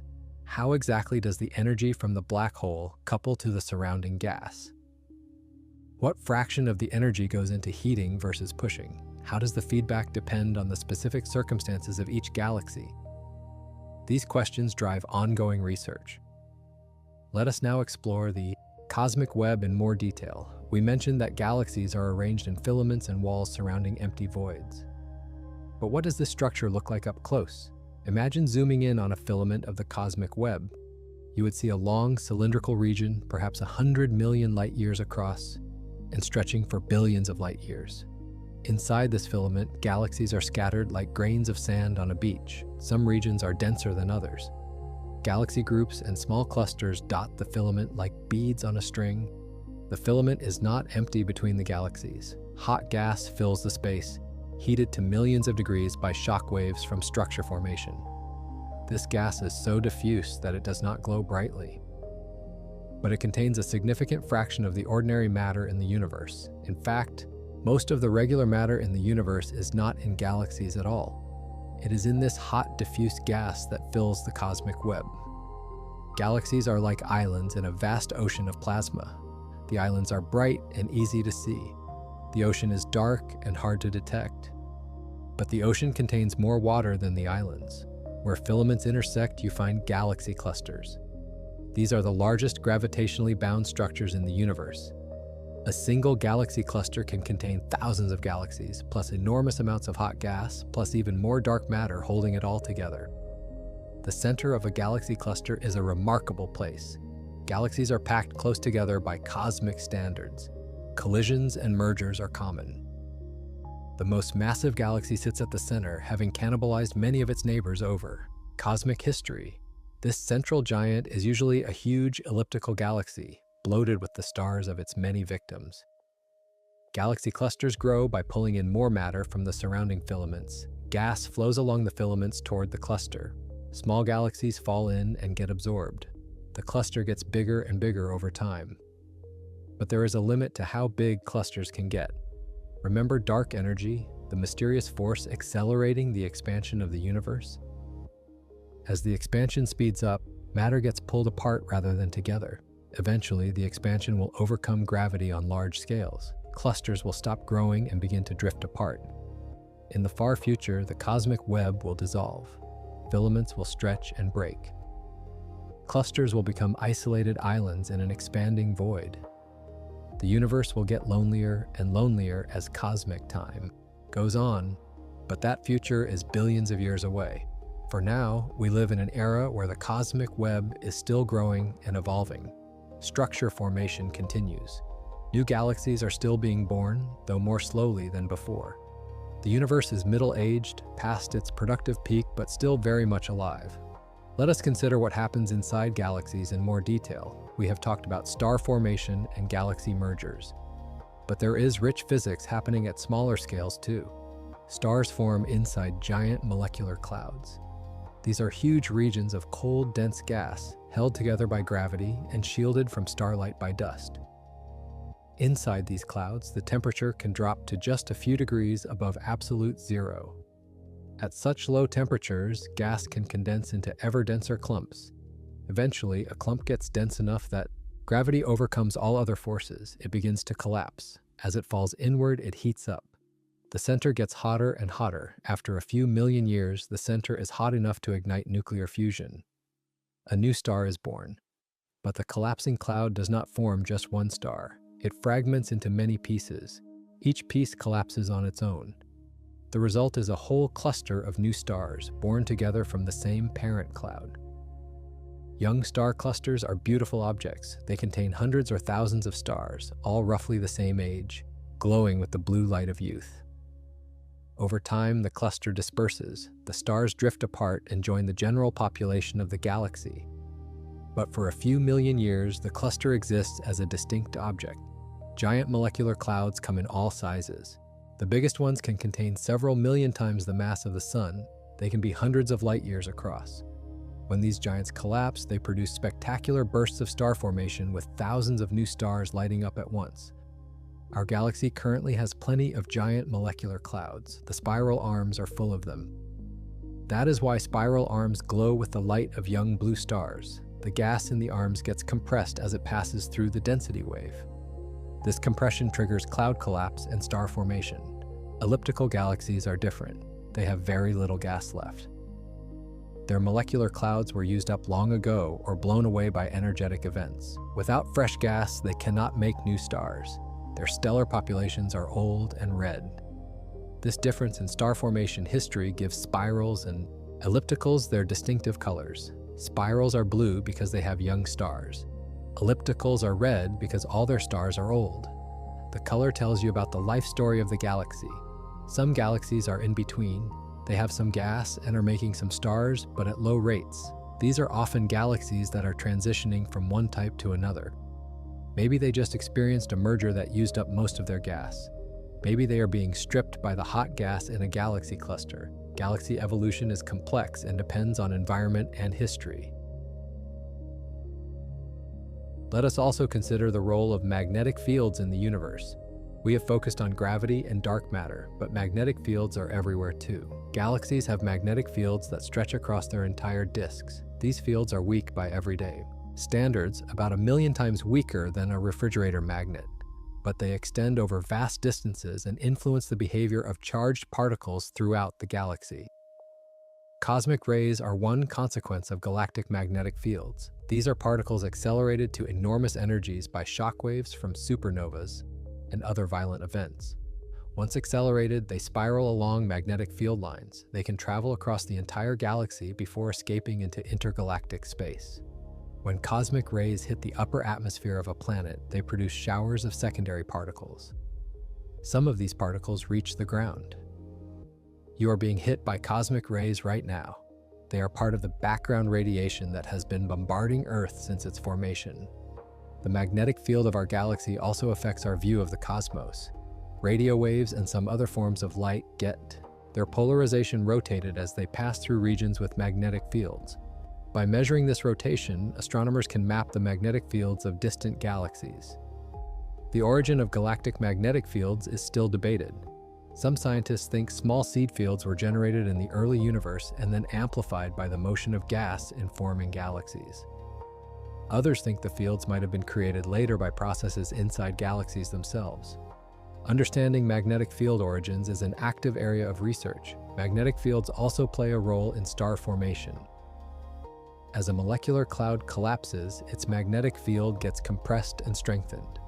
How exactly does the energy from the black hole couple to the surrounding gas? What fraction of the energy goes into heating versus pushing? How does the feedback depend on the specific circumstances of each galaxy? These questions drive ongoing research. Let us now explore the cosmic web in more detail. We mentioned that galaxies are arranged in filaments and walls surrounding empty voids. But what does this structure look like up close? Imagine zooming in on a filament of the cosmic web. You would see a long cylindrical region, perhaps 100 million light years across, and stretching for billions of light years. Inside this filament, galaxies are scattered like grains of sand on a beach. Some regions are denser than others. Galaxy groups and small clusters dot the filament like beads on a string. The filament is not empty between the galaxies. Hot gas fills the space, heated to millions of degrees by shock waves from structure formation. This gas is so diffuse that it does not glow brightly. But it contains a significant fraction of the ordinary matter in the universe. In fact, most of the regular matter in the universe is not in galaxies at all. It is in this hot, diffuse gas that fills the cosmic web. Galaxies are like islands in a vast ocean of plasma. The islands are bright and easy to see. The ocean is dark and hard to detect. But the ocean contains more water than the islands. Where filaments intersect, you find galaxy clusters. These are the largest gravitationally bound structures in the universe. A single galaxy cluster can contain thousands of galaxies, plus enormous amounts of hot gas, plus even more dark matter holding it all together. The center of a galaxy cluster is a remarkable place. Galaxies are packed close together by cosmic standards. Collisions and mergers are common. The most massive galaxy sits at the center, having cannibalized many of its neighbors over cosmic history. This central giant is usually a huge elliptical galaxy, bloated with the stars of its many victims. Galaxy clusters grow by pulling in more matter from the surrounding filaments. Gas flows along the filaments toward the cluster. Small galaxies fall in and get absorbed. The cluster gets bigger and bigger over time. But there is a limit to how big clusters can get. Remember dark energy, the mysterious force accelerating the expansion of the universe? As the expansion speeds up, matter gets pulled apart rather than together. Eventually, the expansion will overcome gravity on large scales. Clusters will stop growing and begin to drift apart. In the far future, the cosmic web will dissolve. Filaments will stretch and break. Clusters will become isolated islands in an expanding void. The universe will get lonelier and lonelier as cosmic time goes on, but that future is billions of years away. For now, we live in an era where the cosmic web is still growing and evolving. Structure formation continues. New galaxies are still being born, though more slowly than before. The universe is middle-aged, past its productive peak, but still very much alive. Let us consider what happens inside galaxies in more detail. We have talked about star formation and galaxy mergers. But there is rich physics happening at smaller scales too. Stars form inside giant molecular clouds. These are huge regions of cold, dense gas, held together by gravity and shielded from starlight by dust. Inside these clouds, the temperature can drop to just a few degrees above absolute zero. At such low temperatures, gas can condense into ever denser clumps. Eventually, a clump gets dense enough that gravity overcomes all other forces. It begins to collapse. As it falls inward, it heats up. The center gets hotter and hotter. After a few million years, the center is hot enough to ignite nuclear fusion. A new star is born. But the collapsing cloud does not form just one star. It fragments into many pieces. Each piece collapses on its own. The result is a whole cluster of new stars born together from the same parent cloud. Young star clusters are beautiful objects. They contain hundreds or thousands of stars, all roughly the same age, glowing with the blue light of youth. Over time, the cluster disperses, the stars drift apart and join the general population of the galaxy. But for a few million years, the cluster exists as a distinct object. Giant molecular clouds come in all sizes. The biggest ones can contain several million times the mass of the Sun. They can be hundreds of light years across. When these giants collapse, they produce spectacular bursts of star formation with thousands of new stars lighting up at once. Our galaxy currently has plenty of giant molecular clouds. The spiral arms are full of them. That is why spiral arms glow with the light of young blue stars. The gas in the arms gets compressed as it passes through the density wave. This compression triggers cloud collapse and star formation. Elliptical galaxies are different. They have very little gas left. Their molecular clouds were used up long ago or blown away by energetic events. Without fresh gas, they cannot make new stars. Their stellar populations are old and red. This difference in star formation history gives spirals and ellipticals their distinctive colors. Spirals are blue because they have young stars. Ellipticals are red because all their stars are old. The color tells you about the life story of the galaxy. Some galaxies are in between. They have some gas and are making some stars, but at low rates. These are often galaxies that are transitioning from one type to another. Maybe they just experienced a merger that used up most of their gas. Maybe they are being stripped by the hot gas in a galaxy cluster. Galaxy evolution is complex and depends on environment and history. Let us also consider the role of magnetic fields in the universe. We have focused on gravity and dark matter, but magnetic fields are everywhere too. Galaxies have magnetic fields that stretch across their entire disks. These fields are weak by everyday standards, about 1 million times weaker than a refrigerator magnet. But they extend over vast distances and influence the behavior of charged particles throughout the galaxy. Cosmic rays are one consequence of galactic magnetic fields. These are particles accelerated to enormous energies by shockwaves from supernovas and other violent events. Once accelerated, they spiral along magnetic field lines. They can travel across the entire galaxy before escaping into intergalactic space. When cosmic rays hit the upper atmosphere of a planet, they produce showers of secondary particles. Some of these particles reach the ground. You are being hit by cosmic rays right now. They are part of the background radiation that has been bombarding Earth since its formation. The magnetic field of our galaxy also affects our view of the cosmos. Radio waves and some other forms of light get their polarization rotated as they pass through regions with magnetic fields. By measuring this rotation, astronomers can map the magnetic fields of distant galaxies. The origin of galactic magnetic fields is still debated. Some scientists think small seed fields were generated in the early universe and then amplified by the motion of gas in forming galaxies. Others think the fields might have been created later by processes inside galaxies themselves. Understanding magnetic field origins is an active area of research. Magnetic fields also play a role in star formation. As a molecular cloud collapses, its magnetic field gets compressed and strengthened.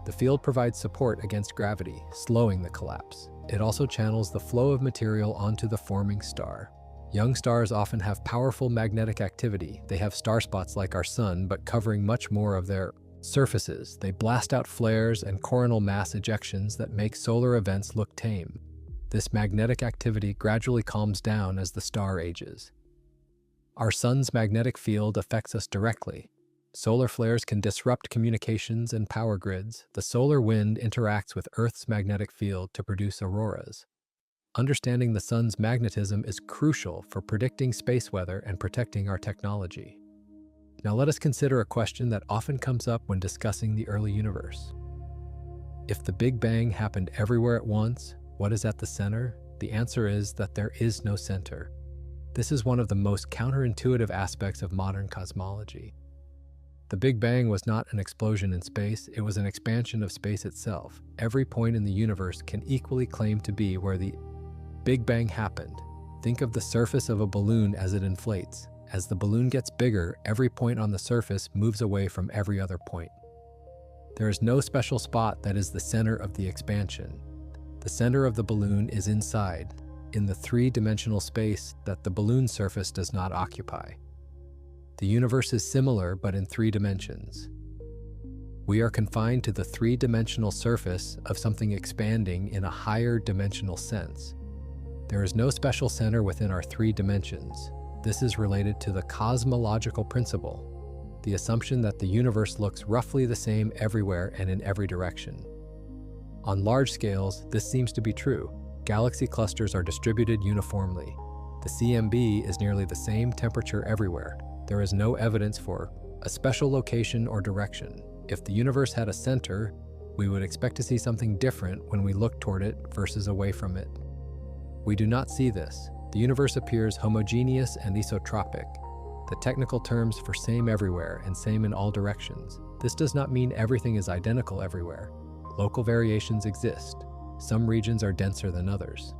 The field provides support against gravity, slowing the collapse. It also channels the flow of material onto the forming star. Young stars often have powerful magnetic activity. They have star spots like our Sun, but covering much more of their surfaces. They blast out flares and coronal mass ejections that make solar events look tame. This magnetic activity gradually calms down as the star ages. Our Sun's magnetic field affects us directly. Solar flares can disrupt communications and power grids. The solar wind interacts with Earth's magnetic field to produce auroras. Understanding the Sun's magnetism is crucial for predicting space weather and protecting our technology. Now let us consider a question that often comes up when discussing the early universe. If the Big Bang happened everywhere at once, what is at the center? The answer is that there is no center. This is one of the most counterintuitive aspects of modern cosmology. The Big Bang was not an explosion in space, it was an expansion of space itself. Every point in the universe can equally claim to be where the Big Bang happened. Think of the surface of a balloon as it inflates. As the balloon gets bigger, every point on the surface moves away from every other point. There is no special spot that is the center of the expansion. The center of the balloon is inside, in the three-dimensional space that the balloon surface does not occupy. The universe is similar, but in 3 dimensions. We are confined to the 3-dimensional surface of something expanding in a higher dimensional sense. There is no special center within our three dimensions. This is related to the cosmological principle, the assumption that the universe looks roughly the same everywhere and in every direction. On large scales, this seems to be true. Galaxy clusters are distributed uniformly. The CMB is nearly the same temperature everywhere. There is no evidence for a special location or direction. If the universe had a center, we would expect to see something different when we look toward it versus away from it. We do not see this. The universe appears homogeneous and isotropic, the technical terms for same everywhere and same in all directions. This does not mean everything is identical everywhere. Local variations exist. Some regions are denser than others.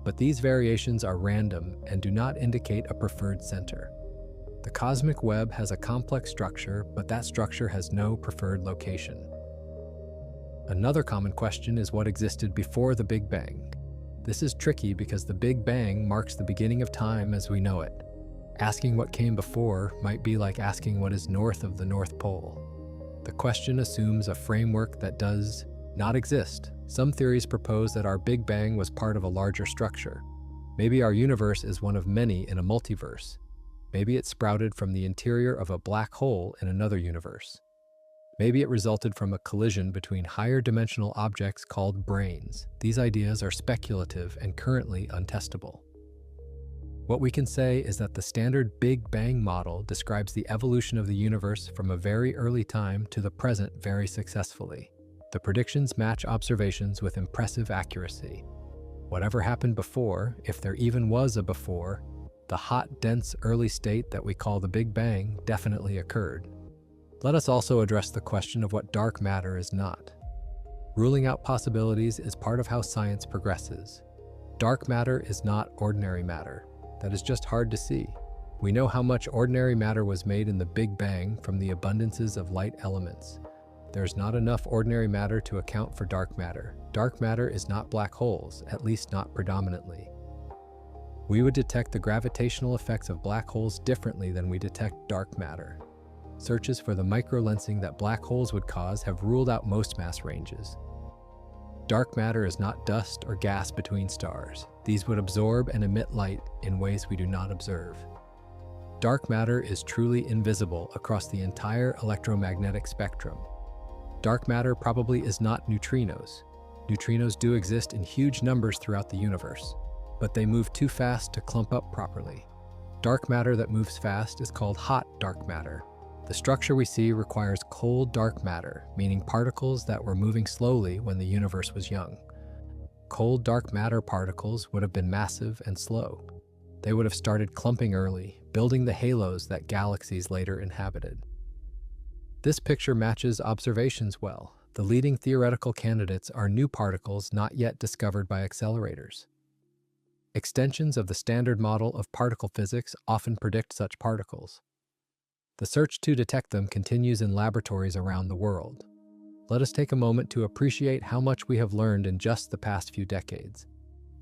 But these variations are random and do not indicate a preferred center. The cosmic web has a complex structure, but that structure has no preferred location. Another common question is what existed before the Big Bang. This is tricky because the Big Bang marks the beginning of time as we know it. Asking what came before might be like asking what is north of the North Pole. The question assumes a framework that does not exist. Some theories propose that our Big Bang was part of a larger structure. Maybe our universe is one of many in a multiverse. Maybe it sprouted from the interior of a black hole in another universe. Maybe it resulted from a collision between higher dimensional objects called brains. These ideas are speculative and currently untestable. What we can say is that the standard Big Bang model describes the evolution of the universe from a very early time to the present very successfully. The predictions match observations with impressive accuracy. Whatever happened before, if there even was a before, the hot, dense early state that we call the Big Bang definitely occurred. Let us also address the question of what dark matter is not. Ruling out possibilities is part of how science progresses. Dark matter is not ordinary matter. That is just hard to see. We know how much ordinary matter was made in the Big Bang from the abundances of light elements. There's not enough ordinary matter to account for dark matter. Dark matter is not black holes, at least not predominantly. We would detect the gravitational effects of black holes differently than we detect dark matter. Searches for the microlensing that black holes would cause have ruled out most mass ranges. Dark matter is not dust or gas between stars. These would absorb and emit light in ways we do not observe. Dark matter is truly invisible across the entire electromagnetic spectrum. Dark matter probably is not neutrinos. Neutrinos do exist in huge numbers throughout the universe, but they move too fast to clump up properly. Dark matter that moves fast is called hot dark matter. The structure we see requires cold dark matter, meaning particles that were moving slowly when the universe was young. Cold dark matter particles would have been massive and slow. They would have started clumping early, building the halos that galaxies later inhabited. This picture matches observations well. The leading theoretical candidates are new particles not yet discovered by accelerators. Extensions of the standard model of particle physics often predict such particles. The search to detect them continues in laboratories around the world. Let us take a moment to appreciate how much we have learned in just the past few decades.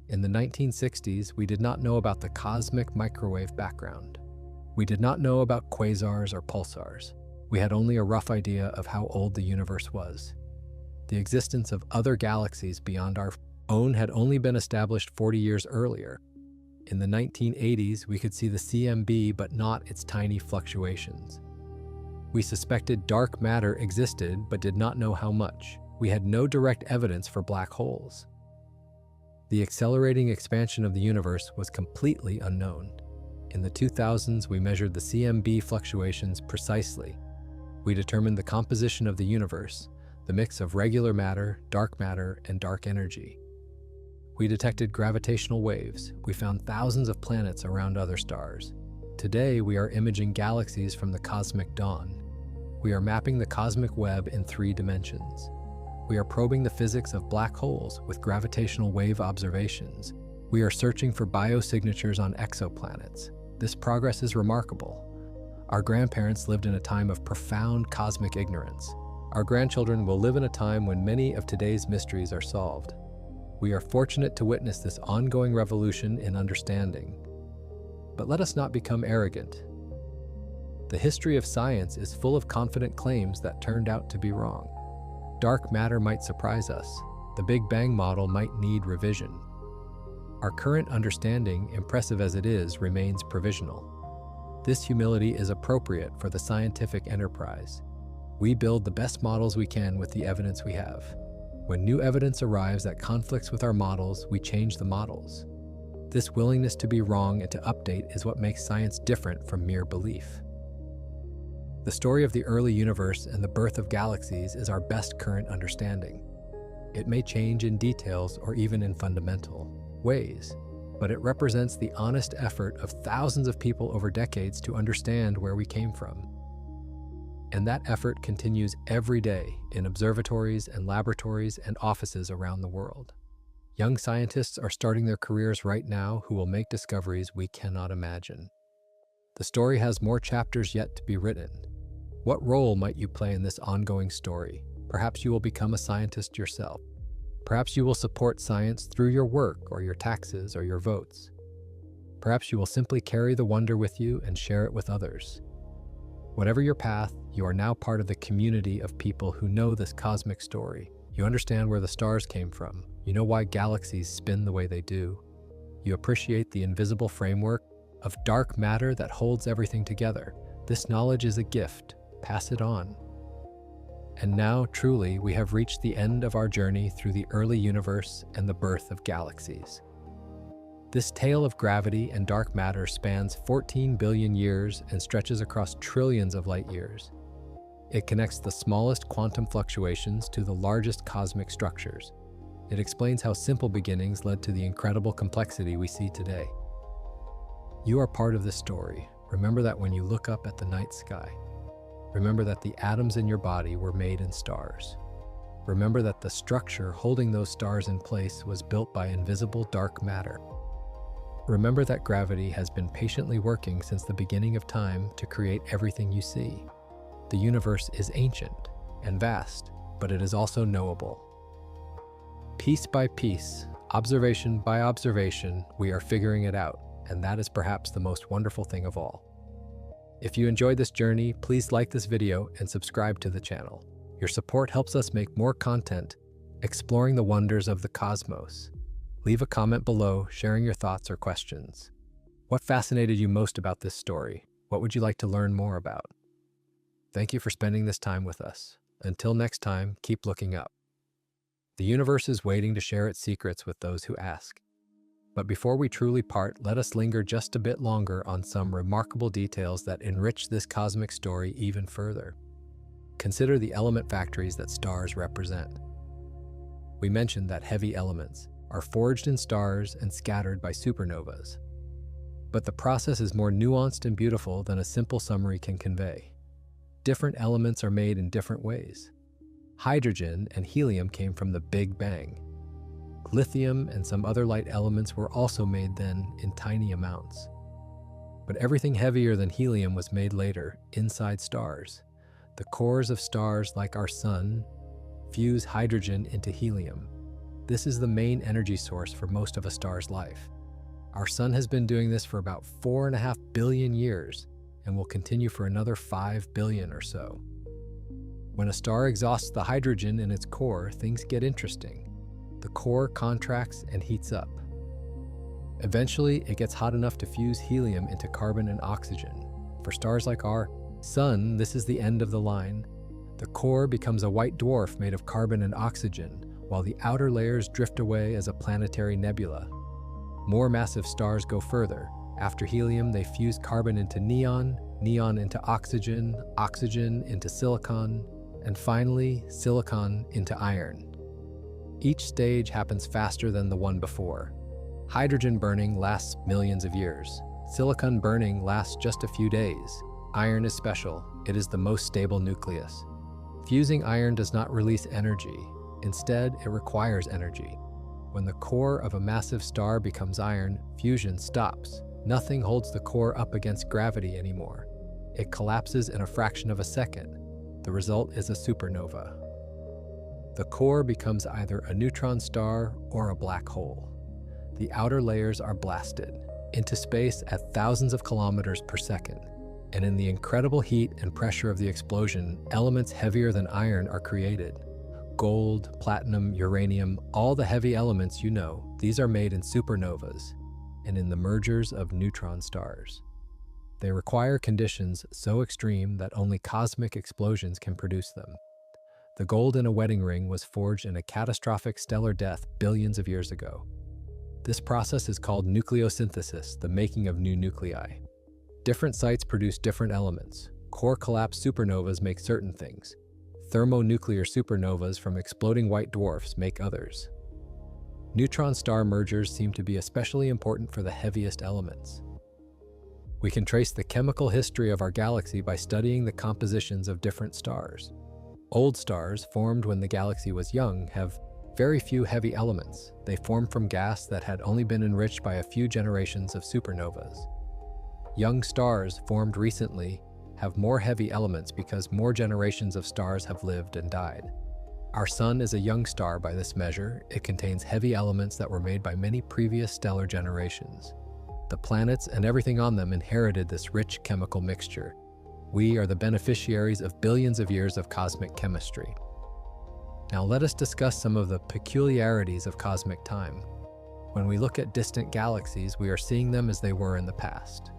In the 1960s, we did not know about the cosmic microwave background. We did not know about quasars or pulsars. We had only a rough idea of how old the universe was. The existence of other galaxies beyond our own had only been established 40 years earlier. In the 1980s, we could see the CMB but not its tiny fluctuations. We suspected dark matter existed but did not know how much. We had no direct evidence for black holes. The accelerating expansion of the universe was completely unknown. In the 2000s, we measured the CMB fluctuations precisely. We determined the composition of the universe, the mix of regular matter, and dark energy. We detected gravitational waves. We found thousands of planets around other stars. Today, we are imaging galaxies from the cosmic dawn. We are mapping the cosmic web in 3 dimensions. We are probing the physics of black holes with gravitational wave observations. We are searching for biosignatures on exoplanets. This progress is remarkable. Our grandparents lived in a time of profound cosmic ignorance. Our grandchildren will live in a time when many of today's mysteries are solved. We are fortunate to witness this ongoing revolution in understanding. But let us not become arrogant. The history of science is full of confident claims that turned out to be wrong. Dark matter might surprise us. The Big Bang model might need revision. Our current understanding, impressive as it is, remains provisional. This humility is appropriate for the scientific enterprise. We build the best models we can with the evidence we have. When new evidence arrives that conflicts with our models, we change the models. This willingness to be wrong and to update is what makes science different from mere belief. The story of the early universe and the birth of galaxies is our best current understanding. It may change in details or even in fundamental ways, but it represents the honest effort of thousands of people over decades to understand where we came from. And that effort continues every day in observatories and laboratories and offices around the world. Young scientists are starting their careers right now who will make discoveries we cannot imagine. The story has more chapters yet to be written. What role might you play in this ongoing story? Perhaps you will become a scientist yourself. Perhaps you will support science through your work or your taxes or your votes. Perhaps you will simply carry the wonder with you and share it with others. Whatever your path, you are now part of the community of people who know this cosmic story. You understand where the stars came from. You know why galaxies spin the way they do. You appreciate the invisible framework of dark matter that holds everything together. This knowledge is a gift. Pass it on. And now, truly, we have reached the end of our journey through the early universe and the birth of galaxies. This tale of gravity and dark matter spans 14 billion years and stretches across trillions of light years. It connects the smallest quantum fluctuations to the largest cosmic structures. It explains how simple beginnings led to the incredible complexity we see today. You are part of this story. Remember that when you look up at the night sky. Remember that the atoms in your body were made in stars. Remember that the structure holding those stars in place was built by invisible dark matter. Remember that gravity has been patiently working since the beginning of time to create everything you see. The universe is ancient and vast, but it is also knowable. Piece by piece, observation by observation, we are figuring it out, and that is perhaps the most wonderful thing of all. If you enjoyed this journey, please like this video and subscribe to the channel. Your support helps us make more content, exploring the wonders of the cosmos. Leave a comment below, sharing your thoughts or questions. What fascinated you most about this story? What would you like to learn more about? Thank you for spending this time with us. Until next time, keep looking up. The universe is waiting to share its secrets with those who ask. But before we truly part, let us linger just a bit longer on some remarkable details that enrich this cosmic story even further. Consider the element factories that stars represent. We mentioned that heavy elements are forged in stars and scattered by supernovas. But the process is more nuanced and beautiful than a simple summary can convey. Different elements are made in different ways. Hydrogen and helium came from the Big Bang. Lithium and some other light elements were also made then in tiny amounts. But everything heavier than helium was made later, inside stars. The cores of stars like our sun fuse hydrogen into helium. This is the main energy source for most of a star's life. Our sun has been doing this for about 4.5 billion years and will continue for another 5 billion or so. When a star exhausts the hydrogen in its core, things get interesting. The core contracts and heats up. Eventually, it gets hot enough to fuse helium into carbon and oxygen. For stars like our sun, this is the end of the line. The core becomes a white dwarf made of carbon and oxygen, while the outer layers drift away as a planetary nebula. More massive stars go further. After helium, they fuse carbon into neon, neon into oxygen, oxygen into silicon, and finally, silicon into iron. Each stage happens faster than the one before. Hydrogen burning lasts millions of years. Silicon burning lasts just a few days. Iron is special. It is the most stable nucleus. Fusing iron does not release energy. Instead, it requires energy. When the core of a massive star becomes iron, fusion stops. Nothing holds the core up against gravity anymore. It collapses in a fraction of a second. The result is a supernova. The core becomes either a neutron star or a black hole. The outer layers are blasted into space at thousands of kilometers per second. And in the incredible heat and pressure of the explosion, elements heavier than iron are created. Gold, platinum, uranium, all the heavy elements you know, these are made in supernovas and in the mergers of neutron stars. They require conditions so extreme that only cosmic explosions can produce them. The gold in a wedding ring was forged in a catastrophic stellar death billions of years ago. This process is called nucleosynthesis, the making of new nuclei. Different sites produce different elements. Core collapse supernovas make certain things. Thermonuclear supernovas from exploding white dwarfs make others. Neutron star mergers seem to be especially important for the heaviest elements. We can trace the chemical history of our galaxy by studying the compositions of different stars. Old stars, formed when the galaxy was young, have very few heavy elements. They form from gas that had only been enriched by a few generations of supernovas. Young stars, formed recently, have more heavy elements because more generations of stars have lived and died. Our Sun is a young star by this measure. It contains heavy elements that were made by many previous stellar generations. The planets and everything on them inherited this rich chemical mixture. We are the beneficiaries of billions of years of cosmic chemistry. Now let us discuss some of the peculiarities of cosmic time. When we look at distant galaxies, we are seeing them as they were in the past.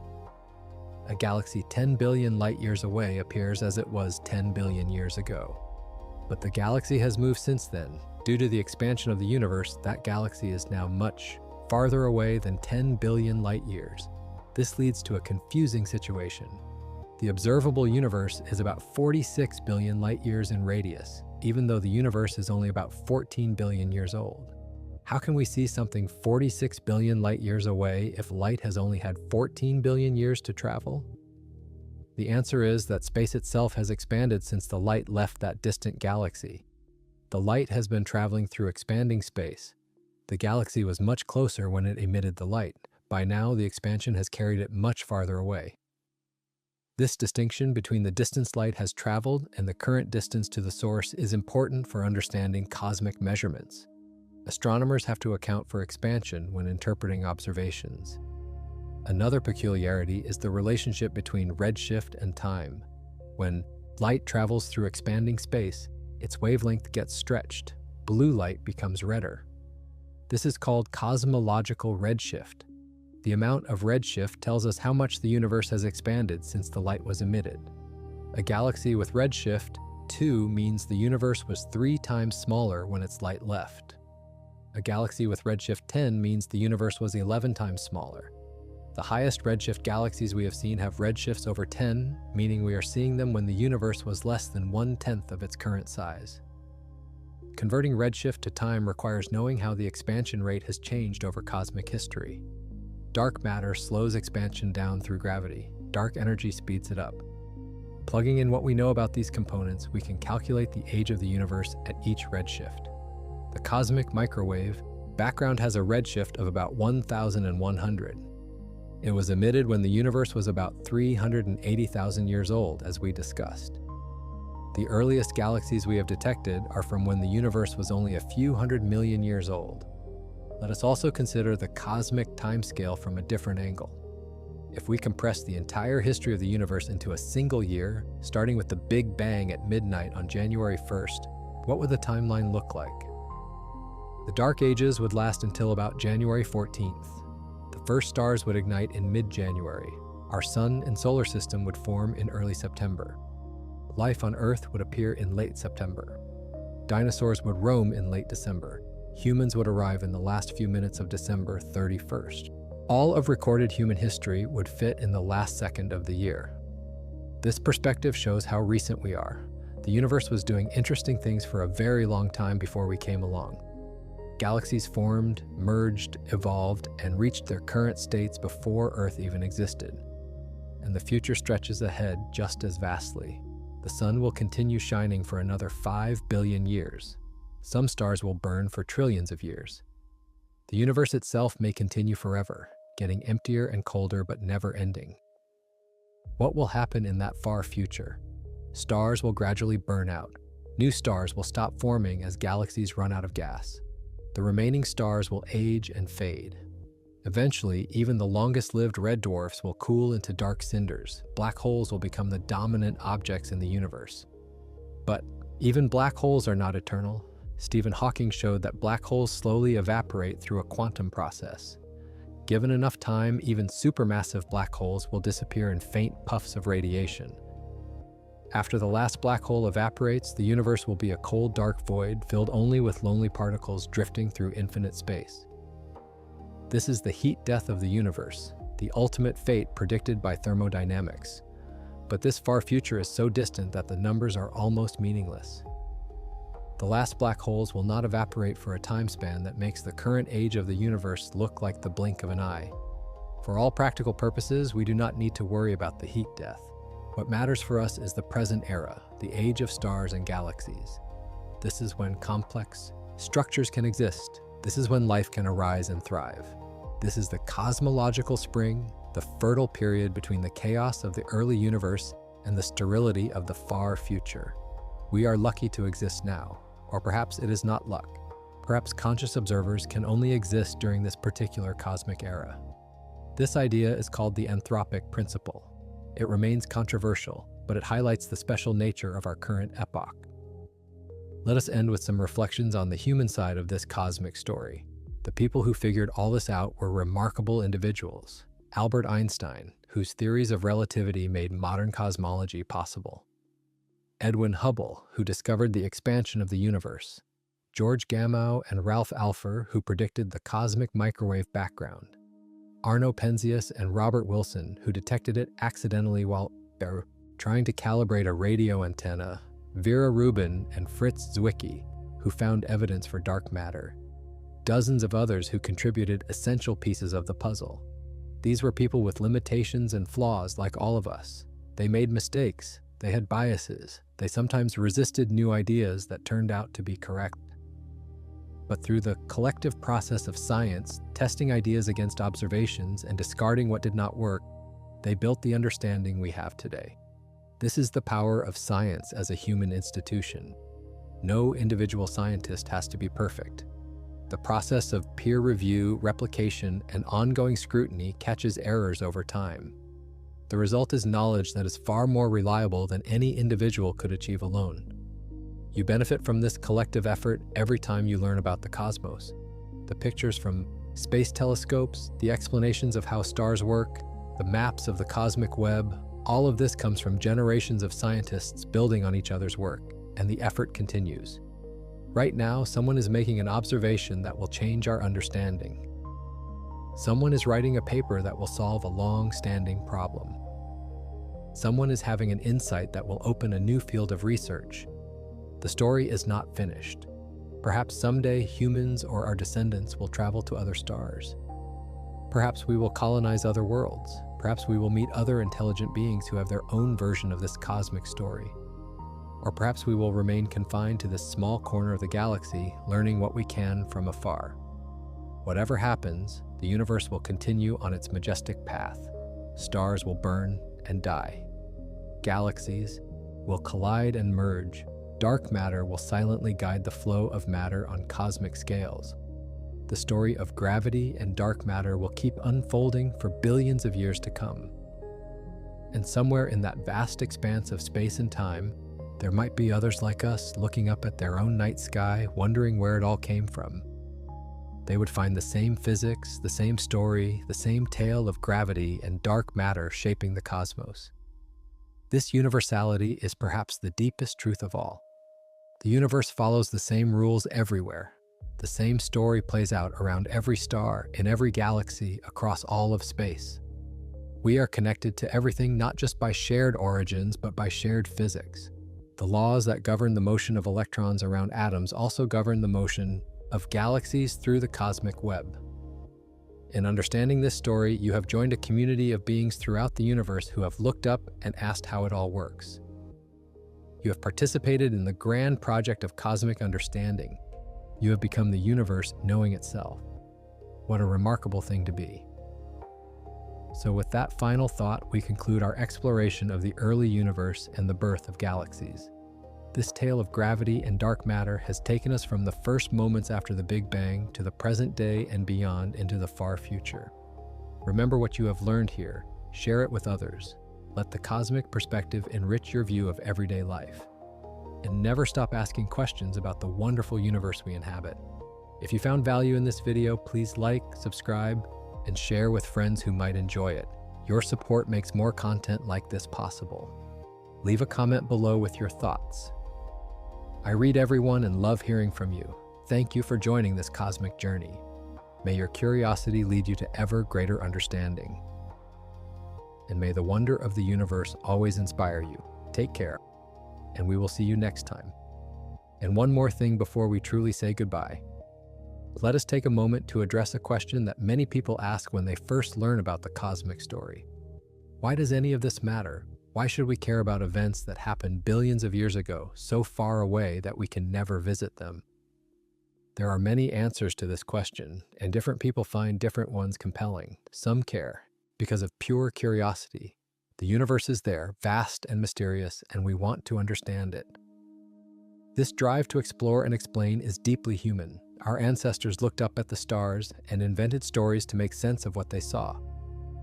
A galaxy 10 billion light years away appears as it was 10 billion years ago. But the galaxy has moved since then. Due to the expansion of the universe, that galaxy is now much farther away than 10 billion light years. This leads to a confusing situation. The observable universe is about 46 billion light years in radius, even though the universe is only about 14 billion years old. How can we see something 46 billion light years away if light has only had 14 billion years to travel? The answer is that space itself has expanded since the light left that distant galaxy. The light has been traveling through expanding space. The galaxy was much closer when it emitted the light. By now, the expansion has carried it much farther away. This distinction between the distance light has traveled and the current distance to the source is important for understanding cosmic measurements. Astronomers have to account for expansion when interpreting observations. Another peculiarity is the relationship between redshift and time. When light travels through expanding space, its wavelength gets stretched. Blue light becomes redder. This is called cosmological redshift. The amount of redshift tells us how much the universe has expanded since the light was emitted. A galaxy with redshift 2 means the universe was 3 times smaller when its light left. A galaxy with redshift 10 means the universe was 11 times smaller. The highest redshift galaxies we have seen have redshifts over 10, meaning we are seeing them when the universe was less than 1/10 of its current size. Converting redshift to time requires knowing how the expansion rate has changed over cosmic history. Dark matter slows expansion down through gravity. Dark energy speeds it up. Plugging in what we know about these components, we can calculate the age of the universe at each redshift. The cosmic microwave background has a redshift of about 1,100. It was emitted when the universe was about 380,000 years old, as we discussed. The earliest galaxies we have detected are from when the universe was only a few 100 million years old. Let us also consider the cosmic timescale from a different angle. If we compress the entire history of the universe into a single year, starting with the Big Bang at midnight on January 1st, what would the timeline look like? The Dark Ages would last until about January 14th. The first stars would ignite in mid-January. Our sun and solar system would form in early September. Life on Earth would appear in late September. Dinosaurs would roam in late December. Humans would arrive in the last few minutes of December 31st. All of recorded human history would fit in the last second of the year. This perspective shows how recent we are. The universe was doing interesting things for a very long time before we came along. Galaxies formed, merged, evolved, and reached their current states before Earth even existed. And the future stretches ahead just as vastly. The sun will continue shining for another 5 billion years. Some stars will burn for trillions of years. The universe itself may continue forever, getting emptier and colder but never ending. What will happen in that far future? Stars will gradually burn out. New stars will stop forming as galaxies run out of gas. The remaining stars will age and fade. Eventually, even the longest-lived red dwarfs will cool into dark cinders. Black holes will become the dominant objects in the universe. But Even black holes are not eternal. Stephen Hawking showed that black holes slowly evaporate through a quantum process. Given enough time, even supermassive black holes will disappear in faint puffs of radiation. After the last black hole evaporates, the universe will be a cold, dark void filled only with lonely particles drifting through infinite space. This is the heat death of the universe, the ultimate fate predicted by thermodynamics. But this far future is so distant that the numbers are almost meaningless. The last black holes will not evaporate for a time span that makes the current age of the universe look like the blink of an eye. For all practical purposes, we do not need to worry about the heat death. What matters for us is the present era, the age of stars and galaxies. This is when complex structures can exist. This is when life can arise and thrive. This is the cosmological spring, the fertile period between the chaos of the early universe and the sterility of the far future. We are lucky to exist now, or perhaps it is not luck. Perhaps conscious observers can only exist during this particular cosmic era. This idea is called the anthropic principle. It remains controversial, but it highlights the special nature of our current epoch. Let us end with some reflections on the human side of this cosmic story. The people who figured all this out were remarkable individuals. Albert Einstein, whose theories of relativity made modern cosmology possible. Edwin Hubble, who discovered the expansion of the universe. George Gamow and Ralph Alpher, who predicted the cosmic microwave background. Arno Penzias and Robert Wilson, who detected it accidentally while trying to calibrate a radio antenna. Vera Rubin and Fritz Zwicky, who found evidence for dark matter. Dozens of others who contributed essential pieces of the puzzle. These were people with limitations and flaws like all of us. They made mistakes, they had biases, they sometimes resisted new ideas that turned out to be correct. But through the collective process of science, testing ideas against observations and discarding what did not work, they built the understanding we have today. This is the power of science as a human institution. No individual scientist has to be perfect. The process of peer review, replication, and ongoing scrutiny catches errors over time. The result is knowledge that is far more reliable than any individual could achieve alone. You benefit from this collective effort every time you learn about the cosmos. The pictures from space telescopes, the explanations of how stars work, the maps of the cosmic web, all of this comes from generations of scientists building on each other's work, and the effort continues. Right now, someone is making an observation that will change our understanding. Someone is writing a paper that will solve a long-standing problem. Someone is having an insight that will open a new field of research. The story is not finished. Perhaps someday humans or our descendants will travel to other stars. Perhaps we will colonize other worlds. Perhaps we will meet other intelligent beings who have their own version of this cosmic story. Or perhaps we will remain confined to this small corner of the galaxy, learning what we can from afar. Whatever happens, the universe will continue on its majestic path. Stars will burn and die. Galaxies will collide and merge. Dark matter will silently guide the flow of matter on cosmic scales. The story of gravity and dark matter will keep unfolding for billions of years to come. And somewhere in that vast expanse of space and time, there might be others like us looking up at their own night sky, wondering where it all came from. They would find the same physics, the same story, the same tale of gravity and dark matter shaping the cosmos. This universality is perhaps the deepest truth of all. The universe follows the same rules everywhere. The same story plays out around every star, in every galaxy, across all of space. We are connected to everything not just by shared origins, but by shared physics. The laws that govern the motion of electrons around atoms also govern the motion of galaxies through the cosmic web. In understanding this story, you have joined a community of beings throughout the universe who have looked up and asked how it all works. You have participated in the grand project of cosmic understanding. You have become the universe knowing itself. What a remarkable thing to be. So with that final thought, we conclude our exploration of the early universe and the birth of galaxies. This tale of gravity and dark matter has taken us from the first moments after the Big Bang to the present day and beyond into the far future. Remember what you have learned here. Share it with others. Let the cosmic perspective enrich your view of everyday life. and never stop asking questions about the wonderful universe we inhabit. If you found value in this video, please like, subscribe, and share with friends who might enjoy it. Your support makes more content like this possible. Leave a comment below with your thoughts. I read everyone and love hearing from you. Thank you for joining this cosmic journey. May your curiosity lead you to ever greater understanding. And may the wonder of the universe always inspire you. Take care, and we will see you next time. And one more thing before we truly say goodbye. Let us take a moment to address a question that many people ask when they first learn about the cosmic story. Why does any of this matter? Why should we care about events that happened billions of years ago, so far away that we can never visit them? There are many answers to this question, and different people find different ones compelling. Some care because of pure curiosity. The universe is there, vast and mysterious, and we want to understand it. This drive to explore and explain is deeply human. Our ancestors looked up at the stars and invented stories to make sense of what they saw.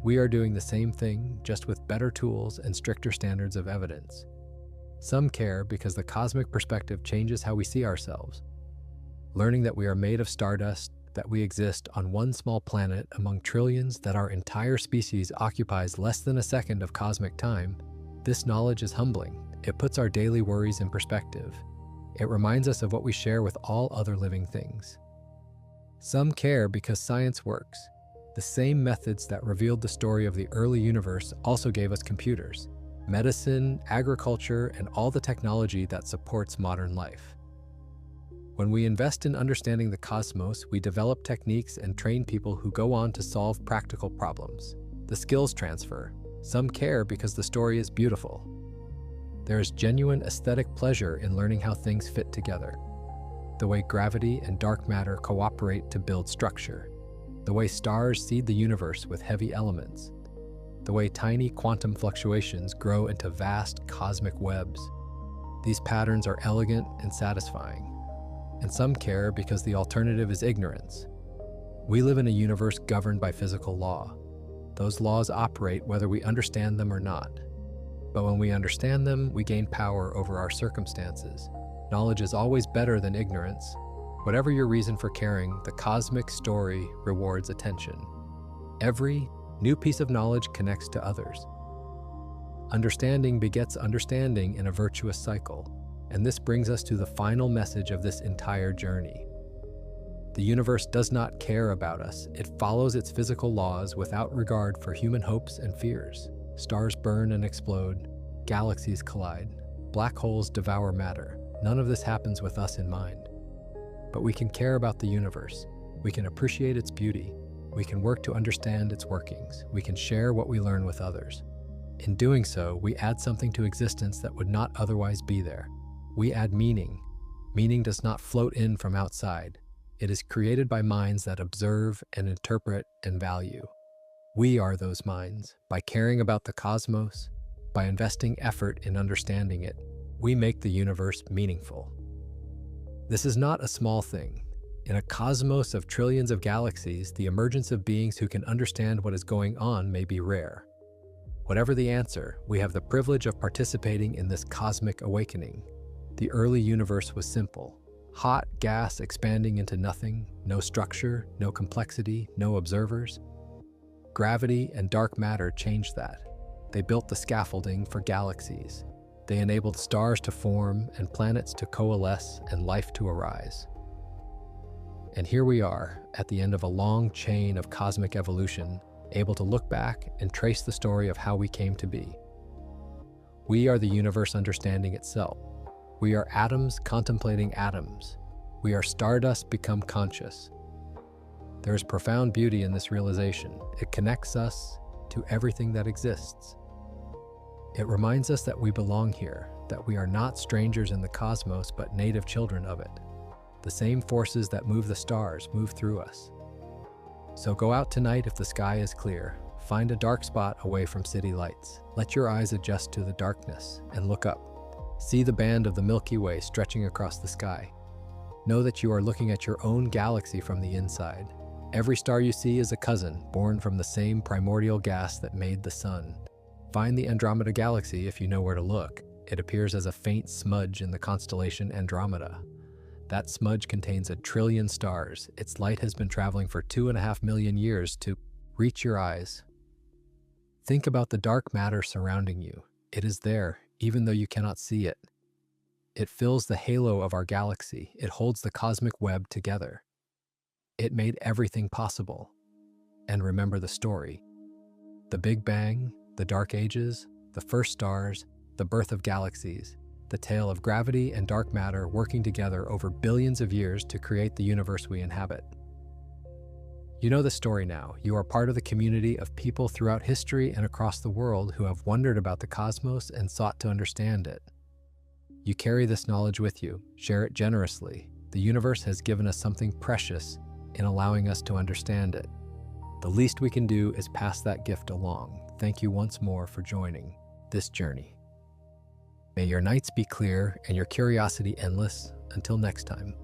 We are doing the same thing, just with better tools and stricter standards of evidence. Some care because the cosmic perspective changes how we see ourselves. Learning that we are made of stardust, that we exist on one small planet among trillions, that our entire species occupies less than a second of cosmic time, this knowledge is humbling. It puts our daily worries in perspective. It reminds us of what we share with all other living things. Some care because science works. The same methods that revealed the story of the early universe also gave us computers, medicine, agriculture, and all the technology that supports modern life. When we invest in understanding the cosmos, we develop techniques and train people who go on to solve practical problems. The skills transfer. Some care because the story is beautiful. There is genuine aesthetic pleasure in learning how things fit together. The way gravity and dark matter cooperate to build structure. The way stars seed the universe with heavy elements. The way tiny quantum fluctuations grow into vast cosmic webs. These patterns are elegant and satisfying. And some care because the alternative is ignorance. We live in a universe governed by physical law. Those laws operate whether we understand them or not. But when we understand them, we gain power over our circumstances. Knowledge is always better than ignorance. Whatever your reason for caring, the cosmic story rewards attention. Every new piece of knowledge connects to others. Understanding begets understanding in a virtuous cycle, and this brings us to the final message of this entire journey. The universe does not care about us. It follows its physical laws without regard for human hopes and fears. Stars burn and explode, galaxies collide, black holes devour matter. None of this happens with us in mind. But we can care about the universe. We can appreciate its beauty. We can work to understand its workings. We can share what we learn with others. In doing so, we add something to existence that would not otherwise be there. We add meaning. Meaning does not float in from outside. It is created by minds that observe and interpret and value. We are those minds. By caring about the cosmos, by investing effort in understanding it, we make the universe meaningful. This is not a small thing. In a cosmos of trillions of galaxies, the emergence of beings who can understand what is going on may be rare. Whatever the answer, we have the privilege of participating in this cosmic awakening. The early universe was simple. Hot gas expanding into nothing, no structure, no complexity, no observers. Gravity and dark matter changed that. They built the scaffolding for galaxies. They enabled stars to form and planets to coalesce and life to arise. And here we are, at the end of a long chain of cosmic evolution, able to look back and trace the story of how we came to be. We are the universe understanding itself. We are atoms contemplating atoms. We are stardust become conscious. There is profound beauty in this realization. It connects us to everything that exists. It reminds us that we belong here, that we are not strangers in the cosmos, but native children of it. The same forces that move the stars move through us. So go out tonight if the sky is clear. Find a dark spot away from city lights. Let your eyes adjust to the darkness and look up. See the band of the Milky Way stretching across the sky. Know that you are looking at your own galaxy from the inside. Every star you see is a cousin, born from the same primordial gas that made the sun. Find the Andromeda Galaxy if you know where to look. It appears as a faint smudge in the constellation Andromeda. That smudge contains 1 trillion stars. Its light has been traveling for 2.5 million years to reach your eyes. Think about the dark matter surrounding you. It is there, even though you cannot see it. It fills the halo of our galaxy. It holds the cosmic web together. It made everything possible. And remember the story. The Big Bang, the Dark Ages, the first stars, the birth of galaxies, the tale of gravity and dark matter working together over billions of years to create the universe we inhabit. You know the story now. You are part of the community of people throughout history and across the world who have wondered about the cosmos and sought to understand it. You carry this knowledge with you. Share it generously. The universe has given us something precious in allowing us to understand it. The least we can do is pass that gift along. Thank you once more for joining this journey. May your nights be clear and your curiosity endless. Until next time.